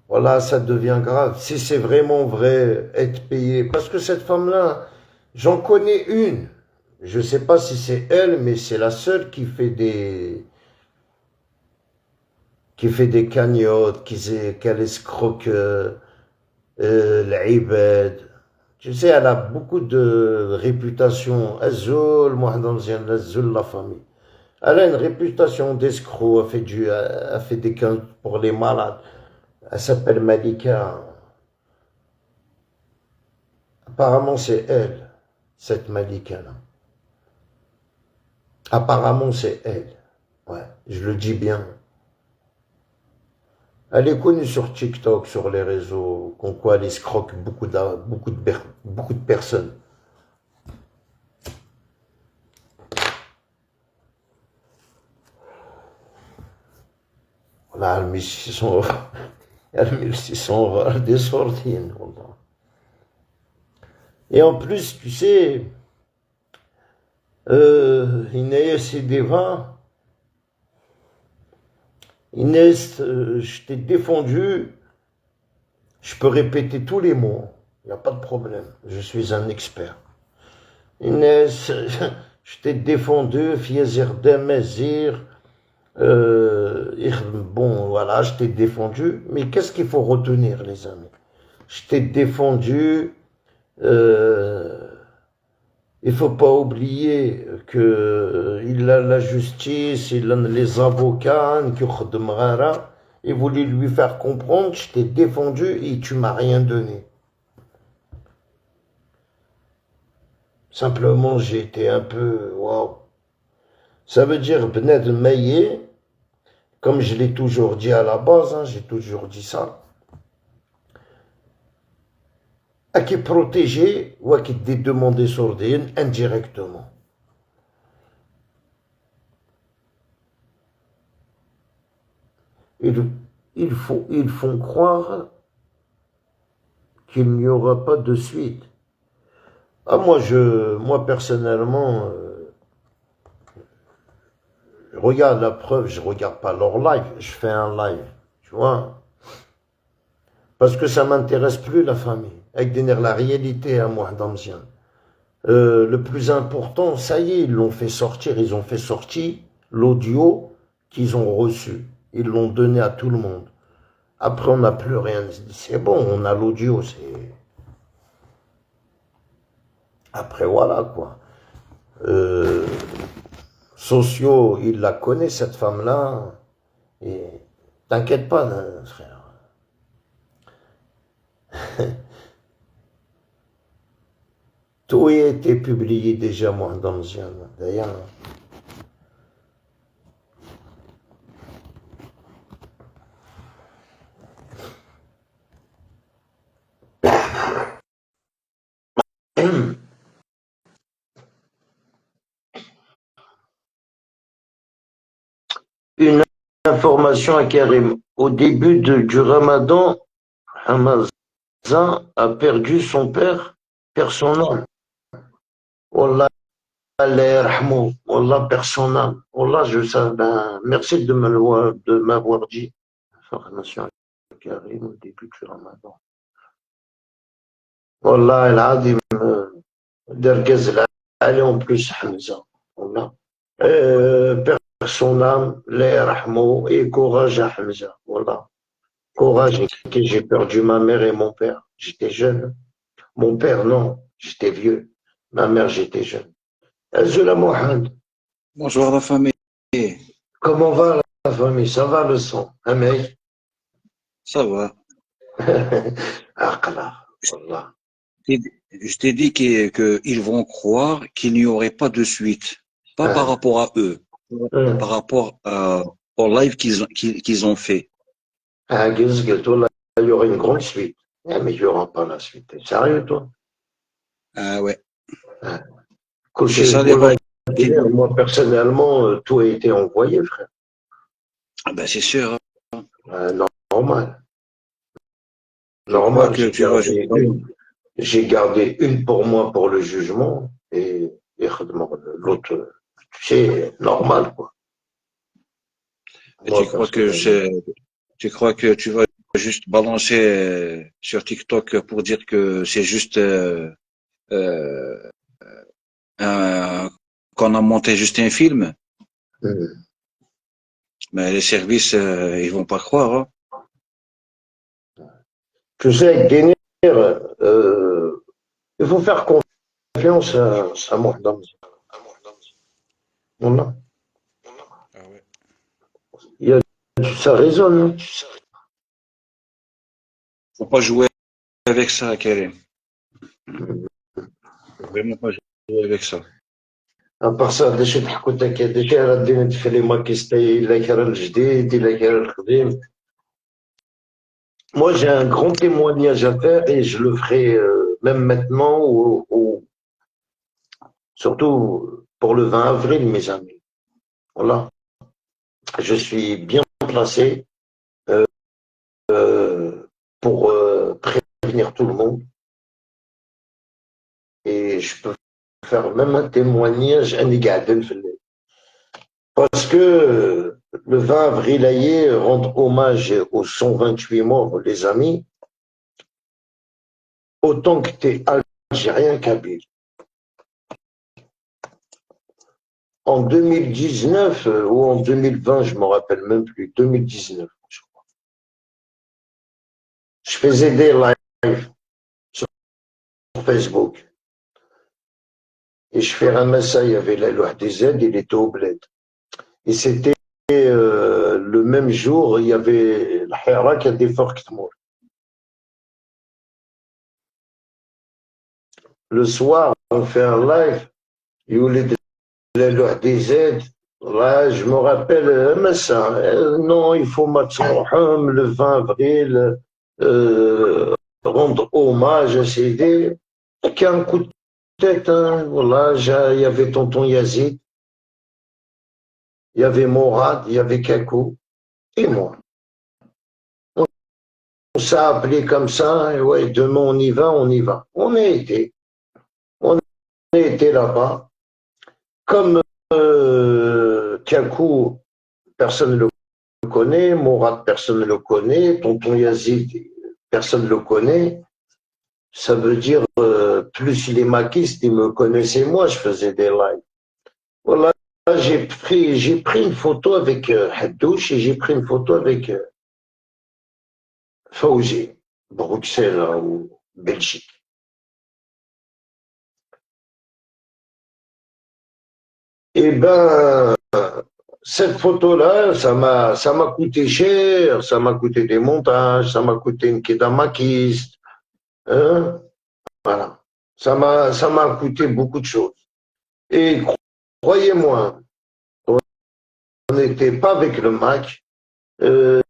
Voilà, ça devient grave. Si c'est vraiment vrai, être payé. Parce que cette femme-là, j'en connais une. Je ne sais pas si c'est elle, mais c'est la seule qui fait des cagnottes, qu'elle escroque l'ibad. Tu sais, elle a beaucoup de réputation. Azul, moi, dans la famille. Elle a une réputation d'escroc. Elle fait des cagnottes pour les malades. Elle s'appelle Malika. Apparemment, c'est elle, cette Malika-là. Apparemment, c'est elle. Ouais, je le dis bien. Elle est connue sur TikTok, sur les réseaux, comme quoi elle escroque beaucoup de personnes. مع ال 1600 ال 1600 des sorties. Et en plus, tu sais, Inès et Deva, Inès, je t'ai défendu, je peux répéter tous les mots, il n'y a pas de problème, je suis un expert. Inès, je t'ai défendu, Fiazir Demazir, bon, voilà, je t'ai défendu, mais qu'est-ce qu'il faut retenir, les amis? Je t'ai défendu, il faut pas oublier que il a la justice, il a les avocats, ils voulaient lui faire comprendre, je t'ai défendu et tu m'as rien donné. Simplement, j'ai été un peu, waouh. Ça veut dire, Bened Maillé, comme je l'ai toujours dit à la base, hein, j'ai toujours dit ça, à qui protéger ou à qui demander sourdine indirectement. Ils font croire qu'il n'y aura pas de suite. Ah, moi personnellement, je regarde la preuve, je regarde pas leur live, je fais un live, tu vois. Parce que ça m'intéresse plus la famille. Avec la réalité à moi, Damzian. Le plus important, ça y est, ils l'ont fait sortir, ils ont fait sortir l'audio qu'ils ont reçu. Ils l'ont donné à tout le monde. Après, on n'a plus rien. C'est bon, on a l'audio, c'est... Après, voilà, quoi. Socio, il la connaît, cette femme-là. Et t'inquiète pas, frère. Tout a été publié déjà, moi, dans le Zian, d'ailleurs. Une information à Karim. Au début du Ramadan, Hamazan a perdu son père personnel. Wallah, Allah yarhamou. Wallah, personnel. Wallah, je sais, ben, merci de m'avoir dit. Information à Karim au début du Ramadan. Wallah, العظيم درجز العالي en plus Hamza. Wallah. Père son âme, les rahmou et courage à Hamza. Voilà. Courage, que j'ai perdu ma mère et mon père. J'étais jeune. Mon père, non, j'étais vieux. Ma mère, j'étais jeune. Azula Mohand, Bonjour la famille, comment va la famille? Ça va le sang? Amey? ça va. Aqla, Wallah. Je t'ai dit qu'ils vont croire qu'il n'y aurait pas de suite, pas par rapport à eux, par rapport au live qu'ils ont fait. Il y aura une grande suite. Mais il n'y aura pas la suite. T'es sérieux, toi? Ah ouais, c'est Coucher, ça les rumeurs. moi, personnellement, tout a été envoyé, frère. Ah ben c'est sûr. Normal. Je crois Normal, que tu vas juste j'ai gardé une pour moi pour le jugement et l'autre, tu sais, normal, quoi. et Moi, personnellement. tu crois que tu vas juste balancer sur TikTok pour dire que c'est juste euh, qu'on a monté juste un film, mais les services ils vont pas croire. Hein. Tu sais, avec Guénir, il faut faire confiance à Mohamed. Voilà. Ah ouais. Il y a, ça résonne. Hein. Faut pas jouer avec ça, Karim. Faut vraiment pas jouer avec ça. À part ça, داش تحكوا تاكا داكا غادي ندفلي ماكيستي إلا كان الجديد إلا كان القديم. Moi, j'ai un grand témoignage à faire et je le ferai même maintenant surtout pour le 20 avril, mes amis. Voilà. Je suis bien placé pour prévenir tout le monde. Et je peux faire même un témoignage parce que le 20 avril aillé, rendre hommage aux 128 morts, les amis, autant que tu es algérien kabyle. En 2019 ou en 2020, je me rappelle même plus, 2019, je crois. Je faisais des lives sur Facebook. Et je fais ramasser, il y avait la loi des aides, il était au bled. Et c'était le même jour, il y avait la Hira qui a des forts Ktmour. Le soir, on fait un live, il voulait la loi des aides. Là, je me rappelle, Massa, non, il faut Matsoham le 20 avril, rendre hommage à ces idées. Il y a un coup de tête, hein. Voilà, il y avait tonton Yazid, il y avait Morad, il y avait Kakou, et moi. On s'est appelé comme ça, et ouais, demain on y va, on y va. On a été là-bas. Comme Kakou, personne ne le connaît, Morad, personne ne le connaît, tonton Yazid, personne ne le connaît. Ça veut dire, plus les maquistes, ils me connaissaient moi, je faisais des lives. Voilà, j'ai pris une photo avec Haddouche et j'ai pris une photo avec Fauzi, Bruxelles ou Belgique. Eh ben, cette photo-là, ça m'a coûté cher, ça m'a coûté des montages, ça m'a coûté une kédamakiste, hein, voilà. Ça m'a coûté beaucoup de choses. Et croyez-moi, on n'était pas avec le Mac. On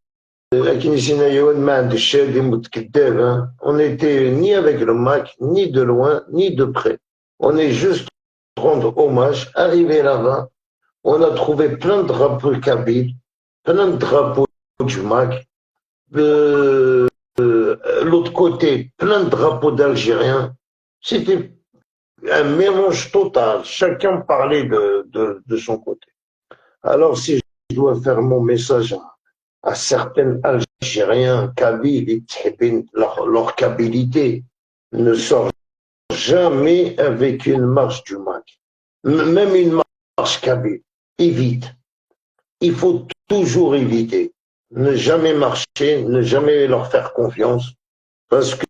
n'était ni avec le Mac, ni de loin, ni de près. On est juste rendre hommage, arrivé là-bas, on a trouvé plein de drapeaux kabyles, plein de drapeaux du Mac. L'autre côté, plein de drapeaux d'Algériens. C'était un mélange total. Chacun parlait de son côté. Alors, si je dois faire mon message à certains Algériens, Kabyles, leur kabilité ne sort jamais avec une marche du Mac. Même une marche kabyle. Évite. Il faut toujours éviter. Ne jamais marcher, ne jamais leur faire confiance. Parce que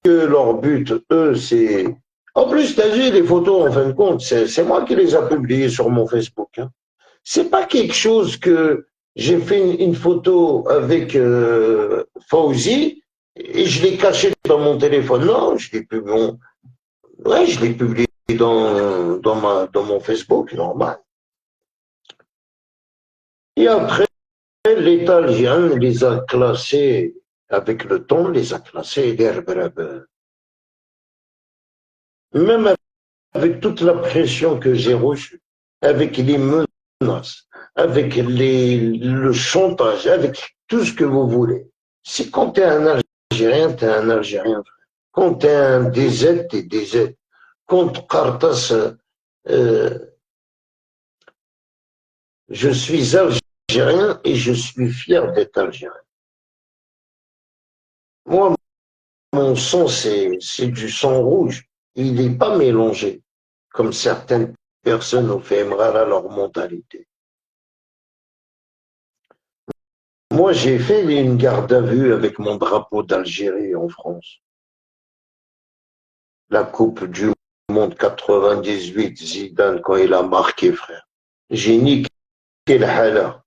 leur but, eux, c'est... En plus, tu as vu les photos, en fin de compte, c'est moi qui les ai publiées sur mon Facebook. Hein. C'est pas quelque chose que j'ai fait une photo avec Fauzi et je l'ai caché dans mon téléphone. Non, je l'ai publié, ouais, je l'ai publié dans mon Facebook, normal. Et après, l'État algérien les a classés, avec le temps, les a classés d'herbe. Même avec toute la pression que j'ai reçue, avec les menaces, avec le chantage, avec tout ce que vous voulez. C'est quand tu es un Algérien, tu es un Algérien. Quand tu es un DZ, tu es DZ. Quand Cartas, je suis Algérien et je suis fier d'être Algérien. Moi, mon sang, c'est du sang rouge. Il n'est pas mélangé, comme certaines personnes ont fait émrar à leur mentalité. Moi, j'ai fait une garde à vue avec mon drapeau d'Algérie en France. La Coupe du Monde 98, Zidane, quand il a marqué, frère. J'ai niqué le hala.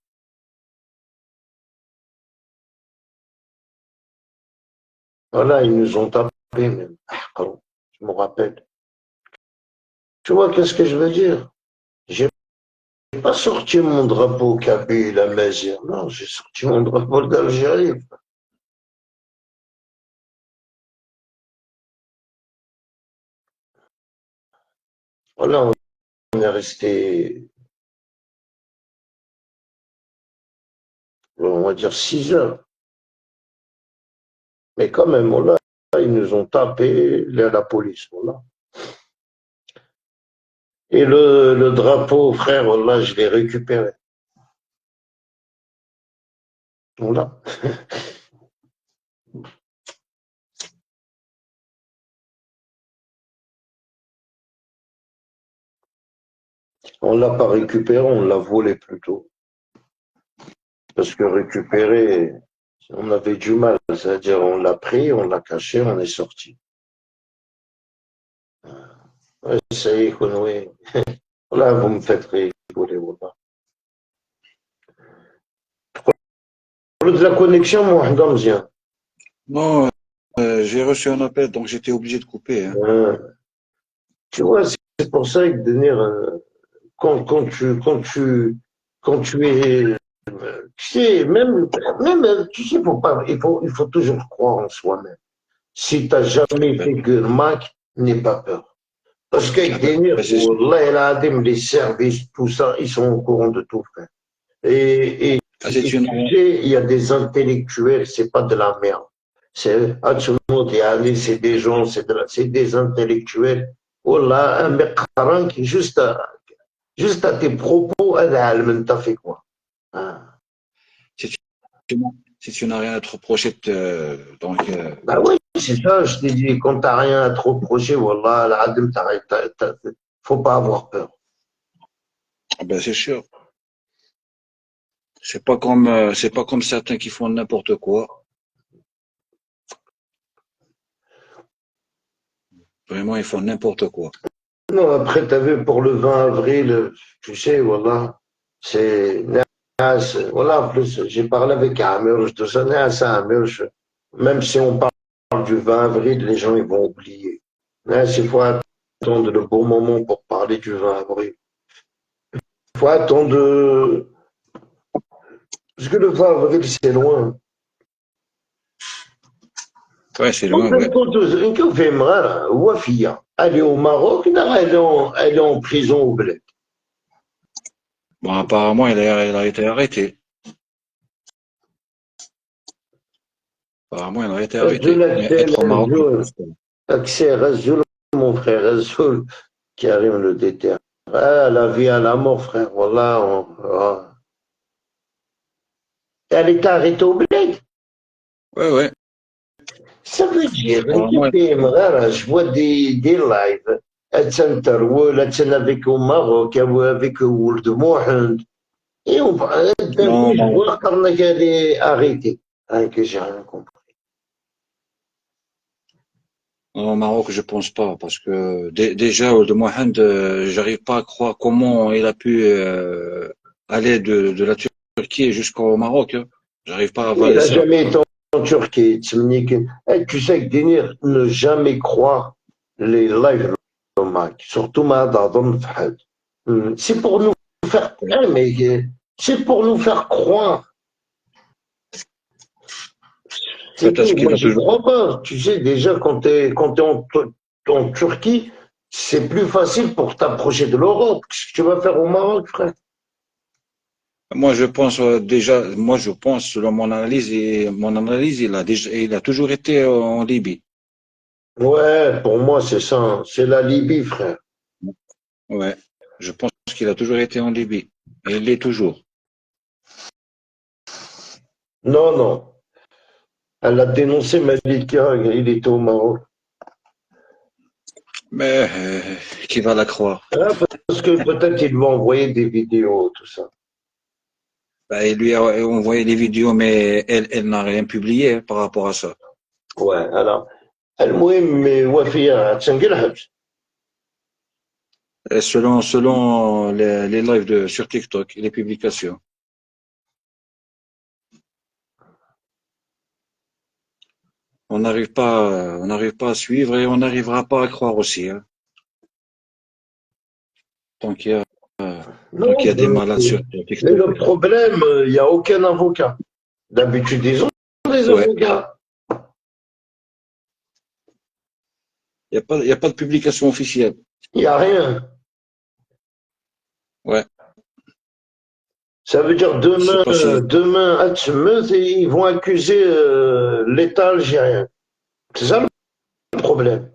Voilà, ils nous ont tapé même. Je me rappelle. Tu vois, qu'est-ce que je veux dire? J'ai pas sorti mon drapeau kabyle à Mazir. Non, j'ai sorti mon drapeau d'Algérie. Voilà, on est resté, on va dire, 6 heures. Mais quand même, voilà, ils nous ont tapé, la police, voilà. Et le drapeau, frère, voilà, je l'ai récupéré. Voilà. On l'a pas récupéré, on l'a volé plutôt. Parce que récupérer, on avait du mal. C'est-à-dire, on l'a pris, on l'a caché, on est sorti. Ouais, ça y est, Konoé. Là, vous me faites rigoler, voilà. Pour de la connexion, moi, Gamzien. Non, j'ai reçu un appel, donc j'étais obligé de couper. Hein. Tu vois, c'est pour ça que Denir, quand tu es, tu sais, même, tu sais, il faut toujours croire en soi-même. Si tu n'as jamais Ben, fait Gurmak, n'aie pas peur. Parce qu'avec Denir, ben, c'est sûr. Wallah, el Adim, les services, tout ça, ils sont au courant de tout, frère. Et Ah, c'est tu une... sais, il y a des intellectuels, c'est pas de la merde. C'est c'est des gens, c'est des intellectuels. Wallah, un mec qui juste à tes propos, t'as fait quoi? Ah. Si tu n'as rien à te reprocher, donc, Bah oui, c'est ça, je t'ai dit, quand t'as rien à te reprocher, Wallah, faut pas avoir peur. ben, c'est sûr. C'est pas comme certains qui font n'importe quoi. Vraiment, ils font n'importe quoi. Non, après, t'as vu, pour le 20 avril, tu sais, Wallah, c'est, voilà, en plus, j'ai parlé avec Amir, tout ça, Amir, même si on parle du 20 avril, les gens, ils vont oublier. Il faut attendre le bon moment pour parler du 20 avril. Il faut attendre, parce que le 20 avril, c'est loin. Ouais, c'est En loin, fin de ouais. compte, une fait marre, Wafia, elle est au Maroc, non, elle est en prison au Bled. Bon, apparemment, elle a été arrêtée. Apparemment, elle a été arrêtée. Razoul, Mais être au Maroc, je Razoul, pense pas. accès Razoul, mon frère, Razoul, qui arrive le déterre. Ah, la vie à la mort, frère, voilà. Elle est arrêtée au Bled. Ouais, ouais. Ça veut dire, Apparemment, je vois des lives. Elle s'interroule, elle s'en avec au Maroc, avec Ould Mohand. Et d'un coup, non, je non, vois qu'elle est arrêtée. Ah, que j'ai rien compris. au Maroc, je pense pas, parce que déjà, de Mohand, j'arrive pas à croire comment il a pu aller de la Turquie jusqu'au Maroc. Hein. J'arrive pas à Il avaler n'a ça. jamais été en Turquie. Tu sais que Denir, ne jamais croire les lives de Mac, surtout Madadon Fahad. C'est pour nous faire, mais c'est pour nous faire croire. C'est Peut-être tout. qu'il Moi, a j'y toujours. crois pas. Tu sais, déjà, quand t'es en Turquie, c'est plus facile pour t'approcher de l'Europe. Qu'est-ce que tu vas faire au Maroc, frère? Moi, je pense déjà, moi, je pense, selon mon analyse, il a toujours été en Libye. Ouais, pour moi, c'est ça, hein. C'est la Libye, frère. Ouais. Je pense qu'il a toujours été en Libye. Et il l'est toujours. Non, non. Elle a dénoncé Malika, il était au Maroc. Mais qui va la croire? Ah, parce que peut-être il lui a envoyé des vidéos, tout ça. Bah, il lui a envoyé des vidéos, mais elle n'a rien publié hein, par rapport à ça. Ouais, alors. المهم وفيها تنقلها. Et selon les lives sur TikTok et les publications. On n'arrive pas à suivre et on n'arrivera pas à croire aussi. Hein. Tant qu'il y a, tant qu'il y Non, a des malades sur mais TikTok. le problème, il n'y a aucun avocat. D'habitude, ils ont des Ouais. avocats. Il y a pas de publication officielle. Il n'y a rien. Ouais. Ça veut dire Je sais demain, pas si. demain, à Tchemeut, ils vont accuser l'État algérien. C'est ça le problème.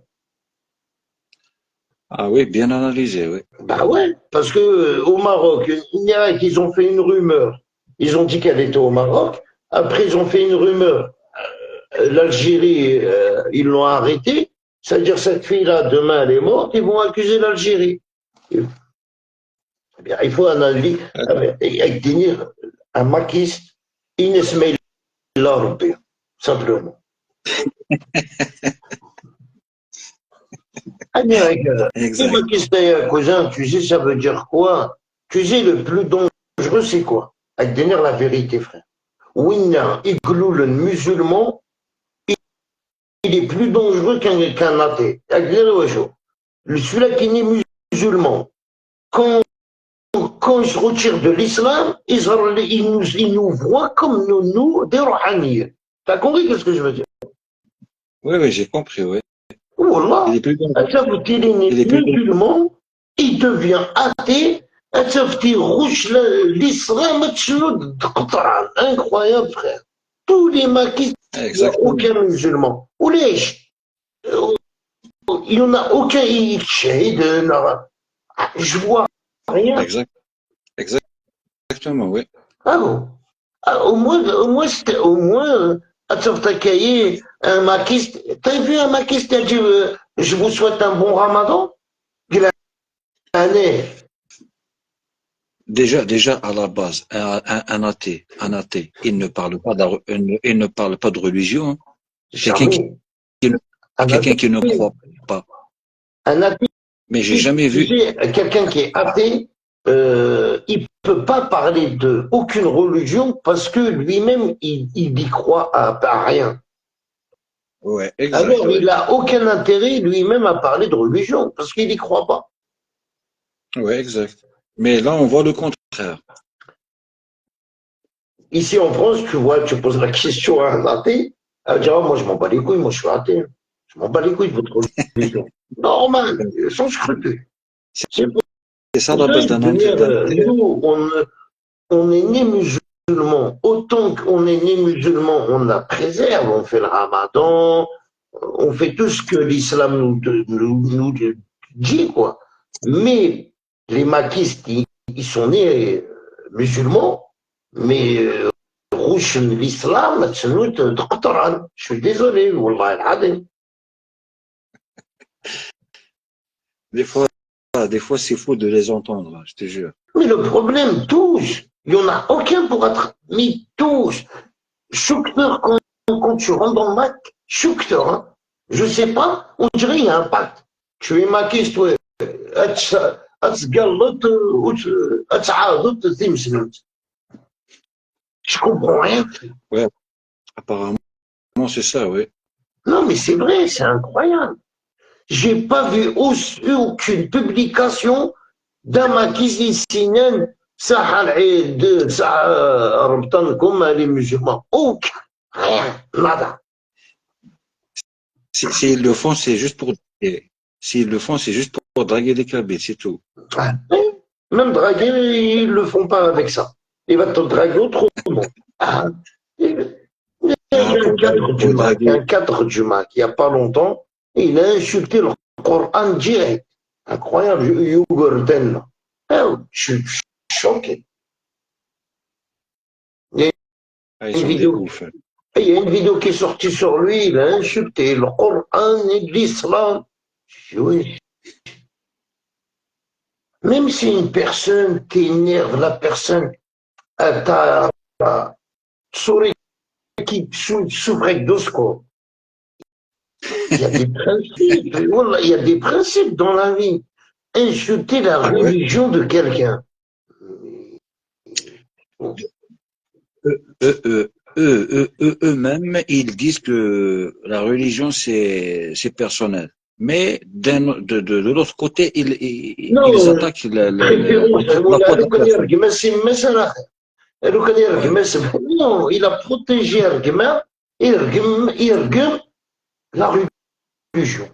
Ah oui, bien analysé, oui. Bah ouais, parce que au Maroc, il y a qu'ils ont fait une rumeur. Ils ont dit qu'elle était au Maroc. Après, ils ont fait une rumeur. L'Algérie, ils l'ont arrêtée. C'est-à-dire cette fille-là, demain, elle est morte. Ils vont accuser l'Algérie. Eh bien, il faut analyser. Tenir un maquiste, Inès Meilarbi, simplement. Et Exact. maquiste, cousin, tu sais, ça veut dire quoi? Tu sais, le plus dangereux, c'est quoi? Avec tenir la vérité, frère. Winna, Igloul, musulman, il est plus dangereux qu'un athée. Celui-là qui est musulman, quand, quand il se retire de l'islam, il nous voit comme nous des rohanies. T'as compris ce que je veux dire? Oui, oui, j'ai compris, oui. Il Wallah, est plus dangereux. ça veut dire qu'il Il est est plus dangereux. musulman, il devient athée, ça veut dire rouge l'islam, incroyable, frère. Tous les maquis, il n'y a Exactement. aucun musulman. Ou les il n'y en a aucun shahid, je vois rien. Exact. Exactement, oui. Ah bon? Ah, au moins, à Tsoftakaye, un maquiste, t'as vu un maquiste qui a dit, je vous souhaite un bon ramadan? Il a année. Déjà, à la base, un athée, il ne parle pas de religion, hein. Quelqu'un Jamais. qui ne, Un quelqu'un athée, qui ne croit pas. un athée, Mais j'ai jamais tu vu, sais, quelqu'un qui est athée, il peut pas parler de aucune religion parce que lui-même, il y croit à rien. ouais, exact, Alors, il ouais. n'a aucun intérêt lui-même à parler de religion parce qu'il n'y croit pas. Ouais, exact. Mais là, on voit le contraire. Ici en France, tu vois, tu poses la question à un athée, elle dira, moi je m'en bats les couilles, moi je suis athée. Je m'en bats les couilles de votre religion. Normal, sans scrupule. C'est C'est ça pour la ça base d'un que athée. nous, on est né musulman. Autant qu'on est né musulman, on la préserve, on fait le ramadan, on fait tout ce que l'islam nous dit, quoi. Mais les maquistes, ils sont nés musulmans, mais rouche l'islam, je suis désolé, wallah al-adim. Des fois, c'est fou de les entendre, je te jure. Mais le problème, tous, il n'y en a aucun pour être, mais tous, Choukter, quand tu rentres dans le Mac, Choukter, hein, je sais pas, on dirait qu'il y a un pacte. Tu es maquiste, ouais, أتقلط أتعاضد تمسمت. Je comprends rien. Ouais, apparemment, c'est ça, oui. Non, mais c'est vrai, c'est incroyable. J'ai pas vu aucune publication d'un maquis صح العيد صح رمضانكم les musulmans. Aucun. Rien. Nada. S'ils le font, c'est juste pour, s'ils le font, c'est juste pour draguer des cabines, c'est tout. Même draguer, ils le font pas avec ça. Il va te draguer autrement. Ah. Il y Ah, a un cadre du pour Mac, draguer. un cadre du Mac, il n'y a pas longtemps, et il a insulté le Coran direct. Incroyable, Yougurden. Je suis choqué. Il y, a Ah, ils une sont des vidéo, oufs. il y a une vidéo qui est sortie sur lui, il a insulté le Coran et l'Islam. Oui. Même si une personne t'énerve, la personne, t'as souris qui souffre avec d'osco. Il y a des principes, voilà, il y a des principes dans la vie. Insulter la Ah ouais. religion de quelqu'un. Eux-mêmes, ils disent que la religion, c'est personnel. Mais de l'autre côté, ils Non, attaquent préférons, la foi de la personne. Ouais. non, il a protégé يرجم la religion.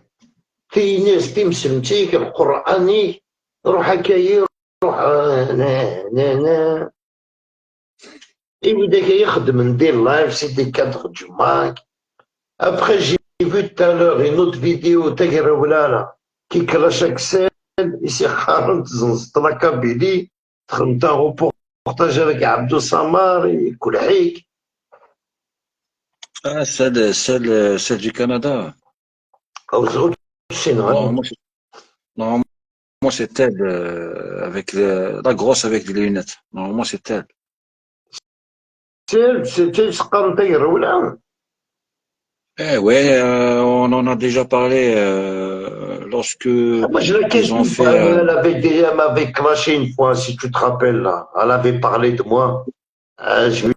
في ناس تمسمتيك القرآني روح هكايا روح Et vous يخدم des lives, c'est des cadres du Mac. Après, j'ai vu tout à l'heure une autre vidéo, qui crache Axel, ici, dans la Kabylie, un reportage avec Abdou Samar et Koulhaïk. Ah, celle du Canada. Aux autres, c'est Non, une non, moi c'est elle, avec la grosse avec les lunettes. Non, moi c'est elle. c'est Eh ouais, on en a déjà parlé lorsque moi, je la ils ont questionne fait. pas. Elle m'avait clashé une fois, si tu te rappelles, là. Elle avait parlé de moi. Je lui ai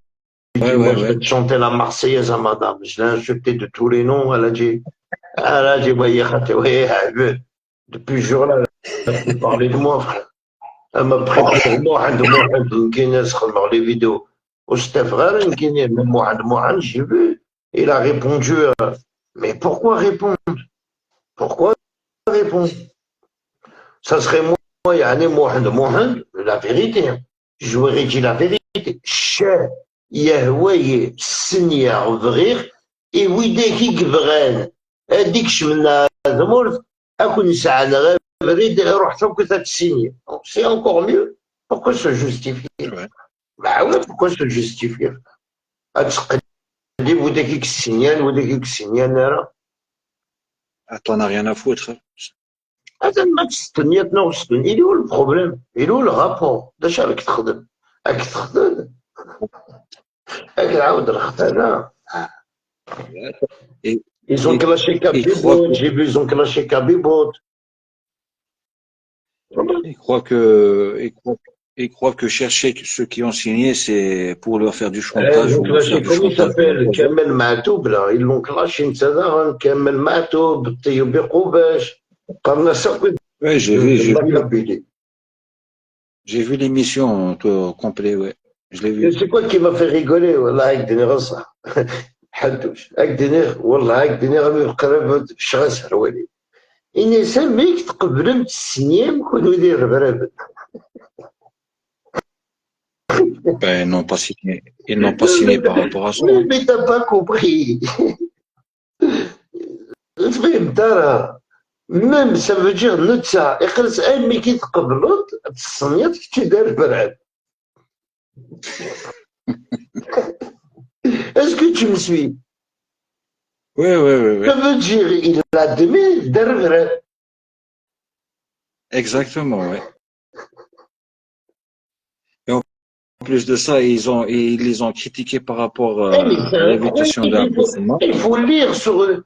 Ouais, dit, moi, ouais, je vais ouais. te chanter la Marseillaise à madame. Je l'ai insulté de tous les noms. Elle a dit, ouais, ouais, depuis ce jour-là, elle a plus parlé de moi, frère. Elle m'a pris pour Mohamed Guinness, les vidéos. Oh, c'était frère, Guinness, mais Mohamed, j'ai vu. Il a répondu, mais pourquoi répondre? Pourquoi répondre? Ça serait moi, يعني Mohamed, la vérité. Hein. Je lui aurais dit la vérité. Cher, Yahweh, Seigneur, vrai, et oui, dès qu'il gvren, dès que je m'en ai أكون سعنا غير روح توك تسيني. C'est encore mieux. Pourquoi se justifier? Ouais. Bah ouais, pourquoi se justifier? تقلب وداكيك السنيان وداكيك السنيان راه Ah, t'en as rien à foutre. هذا ما تستن يتناوستن إلي هو البروبليم إلي هو الغابور داش راك تخدم راك تخدم راك عاود الخدمة. Et, Ils ont et, clashé et croient Kabibot, que, j'ai vu ils ont clashé Kabibot. et croient que, et croient, et croient que chercher ceux qui ont signé, c'est pour leur faire du Ils chantage ont ou faire clashé, du comment il chantage de s'appelle? l'empoisonnement. Kamel Matoub, là. Ils l'ont clashé, Kamel Matoub, Tayoub Koubache, Qarna Sakouid Ouais, de la Kabylie. j'ai vu l'émission au complet, ouais. Je l'ai Et vu. c'est quoi qui m'a fait rigoler? Wallah, avec des nerfs, حدوش هاك دينيغ والله هاك دينيغ قريب شغل حوالي إني سميك تقبلم السنيام كون يدير برابد. Ben, ils n'ont pas signé par rapport à ça, hein. Mais t'as pas compris. فهمت راه ميم ça veut dire نتا يقلس مي كي تقبلوت تصنيت كي داير برعب. Est-ce que tu me suis? Ouais, ouais, ouais, Ça ouais. veut dire il admet دار برعب. Exactement, ouais. Et en plus de ça, ils les ont critiqués par rapport Mais c'est à incroyable, l'invitation de Abdel. il faut lire sur eux.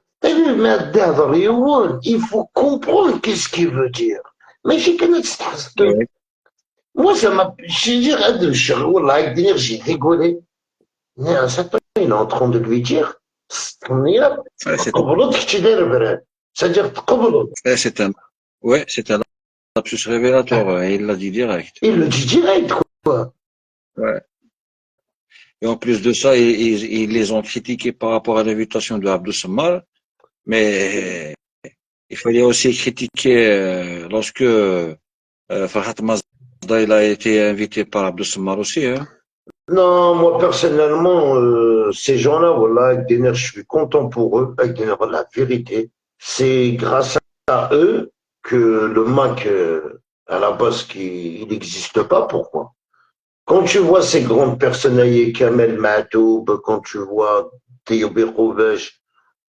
Il faut comprendre qu'est-ce qu'il veut dire. Mais j'ai qu'à Ouais, moi, ça m'a, je veux dire, j'ai rigolé. Mais un certain, il est en train de lui dire, ouais, c'est-à-dire, c'est un lapsus révélatoire, ouais, il l'a dit direct. il le dit direct, quoi. Ouais. Et en plus de ça, ils les ont critiqués par rapport à l'invitation de Abdou Samar, mais il fallait aussi critiquer lorsque Farhat Mazda il a été invité par Abdou Samar aussi, hein. Non, moi personnellement, ces gens-là, voilà, avec des nerfs, je suis content pour eux, avec des nerfs, la vérité. C'est grâce à eux que le Mac, à la base, il n'existe pas. Pourquoi? Quand tu vois ces grandes personnalités, Kamel Mahtoub, quand tu vois Théo Berovesh,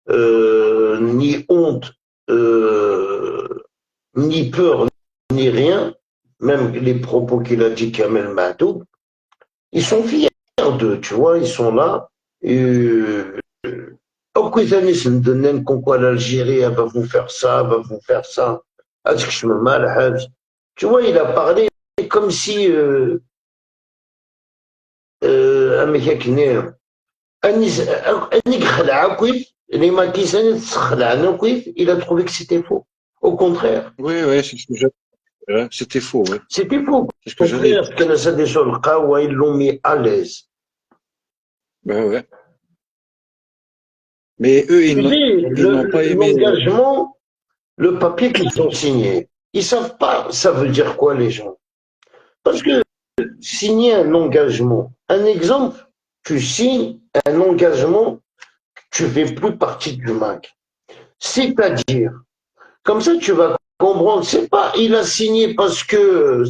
ni honte, euh, ni peur, ni rien, même les propos qu'il a dit Kamel Mahtoub, ils sont fiers d'eux, tu vois, ils sont là. Et, oh, comme quoi l'Algérie, elle va vous faire ça, elle va vous faire ça. Est-ce que je me mal, tu vois, il a parlé comme si, il a trouvé que c'était faux. Au contraire, Oui, oui, c'était faux, ouais. c'était faux. C'est ce que Au j'allais contraire, dire. parce que ça des gens, ils l'ont mis à l'aise. Ouais, ouais. Mais eux, Tu sais, ils n'ont pas aimé. l'engagement, le papier qu'ils ont signé, ils savent pas ça veut dire quoi les gens. Parce que signer un engagement, un exemple, tu signes un engagement, tu ne fais plus partie du MAC. C'est-à-dire, comme ça, tu vas comprendre, c'est pas, il a signé parce que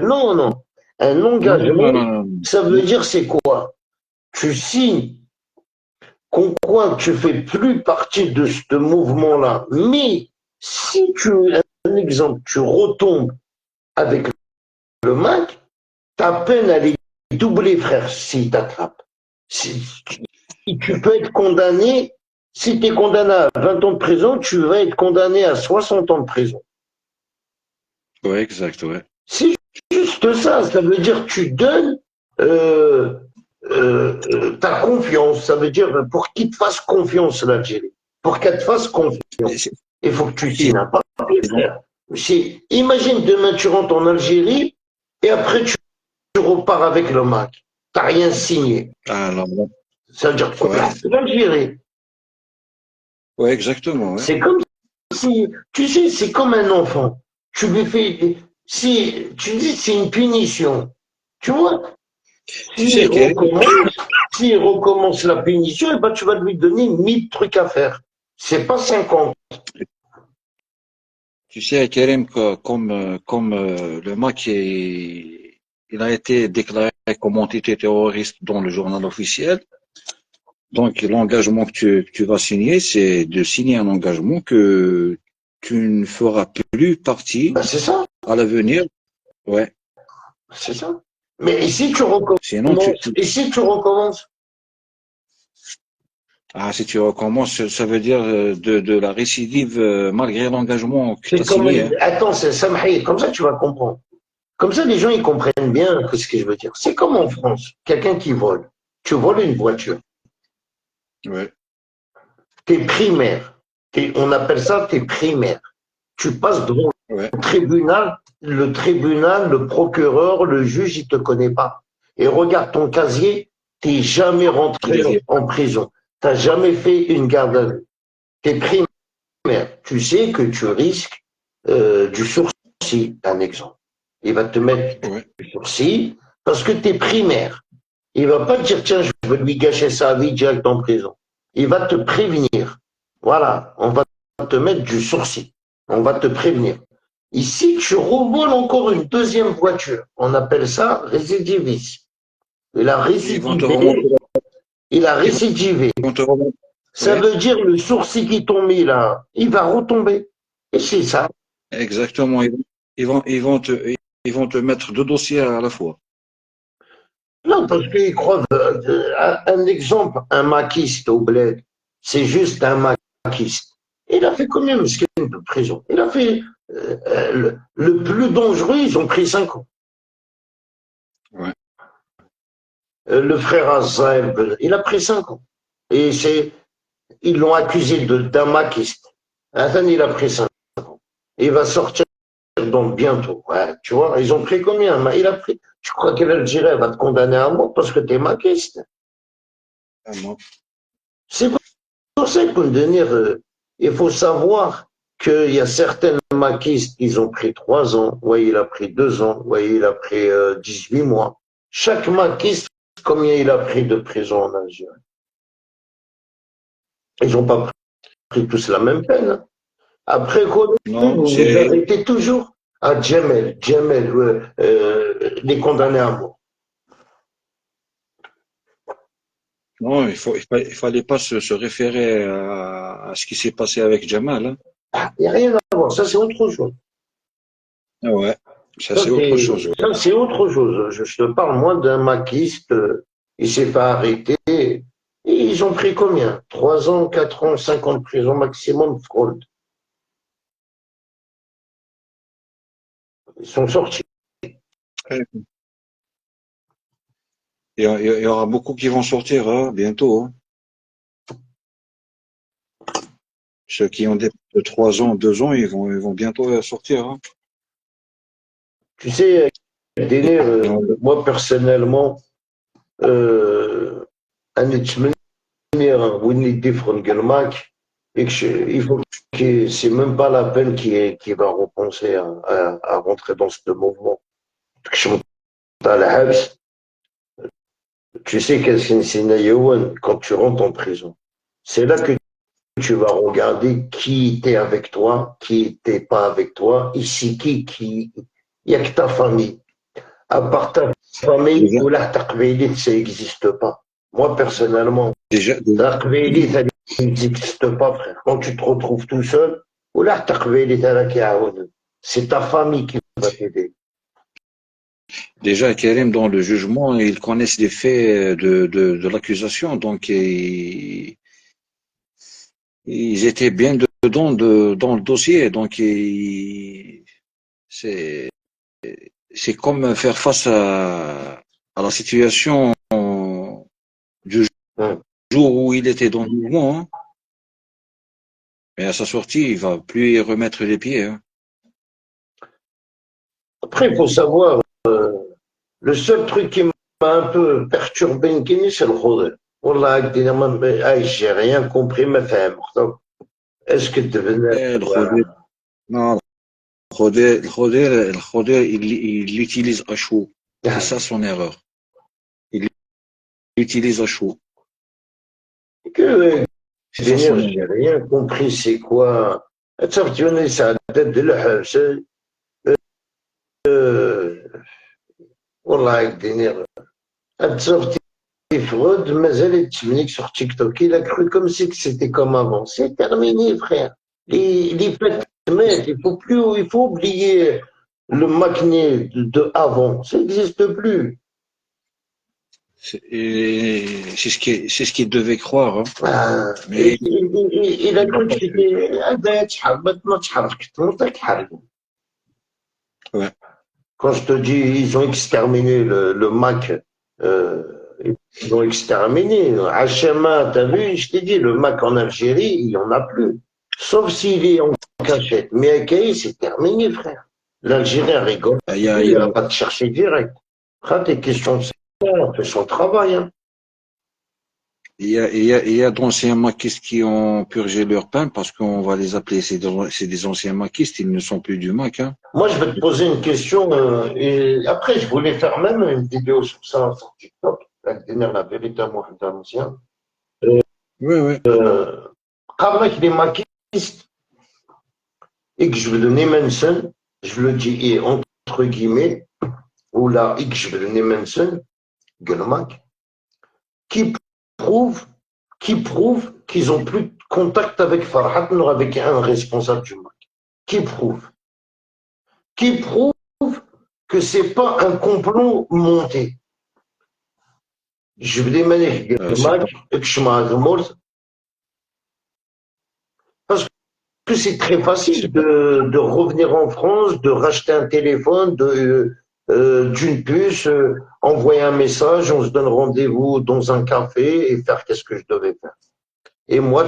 non, non. Un Non, non, non, engagement, non, non. ça veut dire c'est quoi? Tu signes qu'on quoi tu fais plus partie de ce mouvement-là. Mais si tu, un exemple, tu retombes avec le MAC, ta peine, elle est doublée, frère, s'il t'attrape. Si, tu peux être condamné, si tu es condamné à 20 ans de prison, tu vas être condamné à 60 ans de prison. Ouais, exact, ouais. C'est juste ça, ça veut dire que tu donnes ta confiance, ça veut dire pour qu'il te fasse confiance l'Algérie, pour qu'elle te fasse confiance, Mais c'est- il faut que tu ils signes un papier, frère. Imagine demain tu rentres en Algérie et après tu repars avec le MAC, tu n'as rien signé, Alors, ça veut dire qu'il faut ouais, partir d'Algérie. ouais, exactement, ouais. C'est comme si, tu sais, c'est comme un enfant, tu lui fais, si, tu dis c'est une punition, tu vois. Tu sais, S'il recommence la punition, eh ben, tu vas lui donner 1000 trucs à faire. C'est pas 50. tu sais, Karim, comme le MAC il a été déclaré comme entité terroriste dans le journal officiel, donc l'engagement que tu vas signer, c'est de signer un engagement que tu ne feras plus partie Ben, c'est ça, à l'avenir. Ouais. c'est ça. Mais Sinon, et si tu recommences, si tu recommences, ça veut dire de la récidive malgré l'engagement que tu c'est as comme, signé, hein. attends, c'est samhi, comme ça tu vas comprendre. Comme ça, les gens, ils comprennent bien ce que je veux dire. C'est comme en France, quelqu'un qui vole. Tu voles une voiture. Ouais. T'es primaire. On appelle ça tes primaires. Tu passes devant Ouais. le tribunal, le procureur, le juge, il te connaît pas. Et regarde ton casier, t'es jamais Il rentré est vierge. en prison. T'as jamais fait une garde à vue. T'es primaire. Tu sais que tu risques du sursis, un exemple. Il va te mettre Ouais. du sursis parce que t'es primaire. Il va pas te dire, tiens, je veux lui gâcher sa vie direct en prison. Il va te prévenir. Voilà, on va te mettre du sursis. On va te prévenir. Ici, tu revoles encore une deuxième voiture. On appelle ça récidiviste. Il a Ils vont te récidivé. remonter. Il a Ils récidivé. vont te remonter. Ça Ouais. veut dire le sourcil qui t'ont mis là, il va retomber. Et c'est ça. Exactement. Ils vont te mettre deux dossiers à la fois. Non, parce qu'ils croient. Un exemple, un maquiste au bled, c'est juste un maquiste. Il a fait combien de prison? Il a fait le plus dangereux, ils ont pris 5 ans. Ouais. Le frère Azzael, il a pris 5 ans. Et ils l'ont accusé d'un maquiste. Attends, il a pris 5 ans. Il va sortir donc bientôt. Ouais, tu vois, ils ont pris combien? Il a pris. Tu crois que l'Algérie va te condamner à mort parce que t'es maquiste? Vraiment. C'est pour ça qu'on devenir, il faut savoir qu'il y a certaines maquistes qui ont pris 3 ans, ouais, il a pris 2 ans, ouais, il a pris 18 mois. Chaque maquiste, combien il a pris de prison en Algérie? Ils n'ont pas pris tous la même peine, hein. Après, Non, vous vous c'est arrêtez toujours à Djamel, les condamnés à mort. non, il fallait pas se référer à ce qui s'est passé avec Jamal, hein. Ah, il n'y a rien à voir, ça c'est autre chose. Ah ouais, ça c'est autre chose. Ouais. Ça, c'est autre chose. Je te parle, moi, d'un maquiste, il s'est pas arrêté. Et ils ont pris combien? 3 ans, 4 ans, 5 ans de prison maximum de fraude. Ils sont sortis. Il y aura beaucoup qui vont sortir hein, bientôt, hein. Ceux qui ont des de 3 ans, 2 ans, ils vont bientôt sortir, hein. Tu sais, Déné, Et on- moi, personnellement, أنا نتمنى وين يدفرن قال il faut que c'est même pas la peine qui va repenser à rentrer dans ce mouvement. Que je monte à la Habs, Tu sais qu'est-ce que c'est Nayawan quand tu rentres en prison. C'est là que tu vas regarder qui était avec toi, qui était pas avec toi, ici qui, il y a que ta famille. À part ta famille, Déjà, ou là, taqbilit, ça n'existe pas. Moi, personnellement, déjà, taqbilit, ça n'existe pas, frère. Quand tu te retrouves tout seul, ou là, taqbilit, c'est ta famille qui va t'aider. déjà, Karim, dans le jugement, ils connaissent les faits de l'accusation, donc ils étaient bien dedans dans le dossier, donc c'est c'est comme faire face à la situation du Hein. jour où il était dans le mouvement, hein. Mais à sa sortie, il va plus y remettre les pieds, hein. Après, il faut savoir, le seul truc qui m'a un peu perturbé, c'est le Khodr. Wallah, j'ai rien compris, mais est-ce que devenait, Et le Khodir, non, le Khodir, il utilise à chaud. C'est ça son erreur. Il utilise à chaud. que C'est ça son j'ai erreur. rien compris, c'est quoi? Tu ça date de l'Hebs. Wallah, sorti Freud, mazal يتشمنيك sur TikTok. Il a cru comme si que c'était comme avant. C'est terminé, frère. Les fêtes mettent, il faut oublier le Macné de avant. Ça n'existe plus. C'est ce qu'il devait croire, hein. Ah, Mais il a il l'a cru que pas fait. c'était, ah ben, maintenant, تحركت. Ouais. Quand je te dis, ils ont exterminé le Mac, euh, ils ont exterminé. Hachema, t'as vu, je t'ai dit, le Mac en Algérie, il n'y en a plus. Sauf s'il est en cachette. Mais à Kaï, c'est terminé, frère. L'Algérien rigole Il y a, plus, il y il a, va pas te chercher direct. Quand tes questions de ça, on fait son travail, hein. il y a d'anciens maquistes qui ont purgé leur peine parce qu'on va les appeler, c'est des anciens maquistes, ils ne sont plus du Mac, hein. Moi, je vais te poser une question, et après, je voulais faire même une vidéo sur ça, sur TikTok, la vérité à moi, ancien. Oui, oui. Avec les maquistes, et que je veux donner Manson, je le dis et entre guillemets, ou là, et que je veux donner Manson, Gelmack, qui prouve, qui prouve qu'ils ont plus de contact avec Farhat, ou avec un responsable du MAC. Qui prouve que c'est pas un complot monté. Je veux demander C'est pas. Gelmack, et que je parce que c'est très C'est facile pas. de revenir en France, de racheter un téléphone, d'une puce, envoyer un message, on se donne rendez-vous dans un café et faire qu'est-ce que je devais faire. Et moi,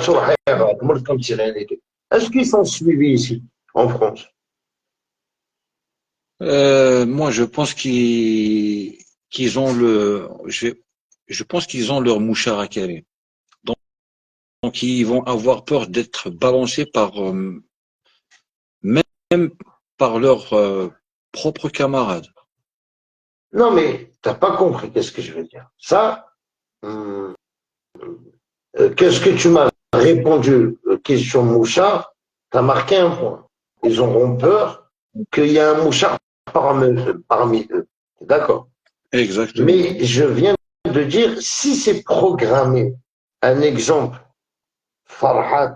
comme si rien n'était. Est-ce qu'ils sont suivis ici, en France? Moi, je pense qu'ils ont je pense qu'ils ont leur mouchard à caler. Donc, ils vont avoir peur d'être balancés même par leurs propres camarades. Non, mais t'as pas compris qu'est-ce que je veux dire. Ça, hum, qu'est-ce que tu m'as répondu? Question mouchard, t'as marqué un point. Ils auront peur qu'il y ait un mouchard parmi eux. D'accord. Exactement. Mais je viens de dire, si c'est programmé, un exemple, Farhat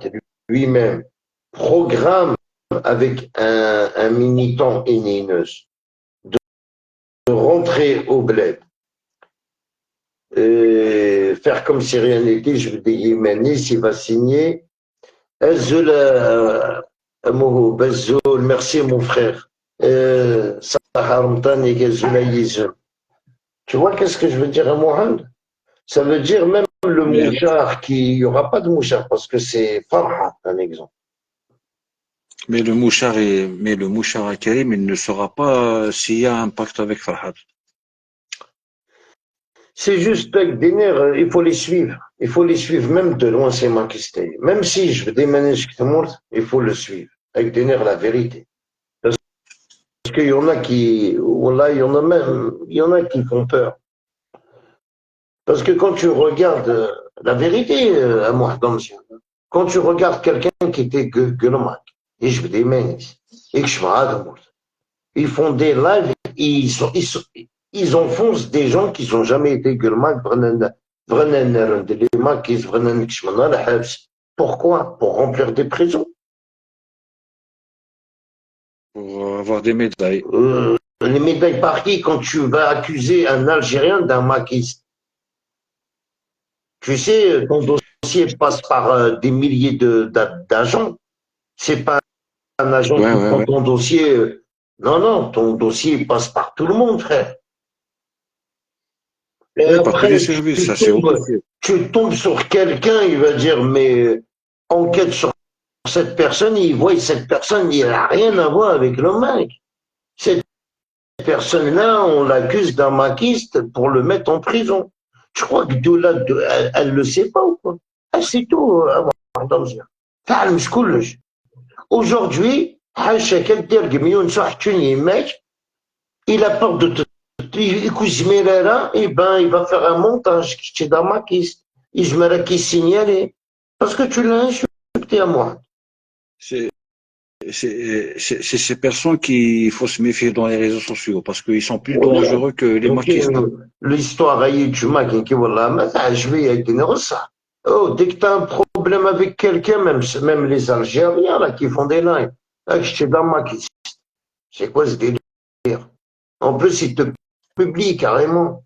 lui-même programme avec un militant Néneuse de rentrer au bled, faire comme si rien n'était, je veux dire, Yémenis, il va signer. Azul, merci mon frère. Saharamtan et Azul. Tu vois qu'est-ce que je veux dire à Mohamed? Ça veut dire même le Mais, mouchard, il n'y aura pas de mouchard parce que c'est Farhat, un exemple. mais le mouchard à Karim, il ne saura pas s'il y a un pacte avec Farhad. C'est juste avec des nerfs, il faut les suivre. Il faut les suivre même de loin, c'est ma question. Même si je veux déménager chez il faut le suivre. Avec des nerfs, la vérité. Parce qu'il y en a qui, voilà, il y en a même, il y en a qui font peur. Parce que quand tu regardes la vérité, à moi, quand tu regardes quelqu'un qui était gueulemak, et je des mains, et que je ils font des lives, ils enfoncent des gens qui n'ont jamais été gueulemak, pourquoi? Pour remplir des prisons. pour avoir des médailles. Les médailles par qui quand tu vas accuser un Algérien d'un maquis? Tu sais, ton dossier passe par des milliers d'agents. C'est pas un agent Ouais, qui ouais, prend ouais. ton dossier. Non, non, ton dossier passe par tout le monde, frère. Et Ouais, par tous les après, services, ça c'est obligé. tu tombes sur quelqu'un, il va dire, mais enquête sur cette personne, il voit cette personne, il n'a rien à voir avec le mec. Cette personne-là, on l'accuse d'un maquiste pour le mettre en prison. Je crois que elle le sait pas ou quoi. Ah, c'est tout. تعال مش كلش. Aujourd'hui, حاشا كدير قميون صحتوني mec, il a peur de te écoute là, et ben il va faire un montage qui est dans ma kiste. Et je me qui signalé. Parce que tu l'as insulté à moi. C'est c'est ces personnes qu'il faut se méfier dans les réseaux sociaux parce qu'ils sont plus Voilà. dangereux que les Donc, maquistes. l'histoire du mec qui voilà, mais ça, je vais avec une ça. Oh, dès que tu as un problème avec quelqu'un, même les Algériens là, qui font des lives, là, je suis dans ma kiste. C'est quoi ce délire? En plus, ils te publient carrément.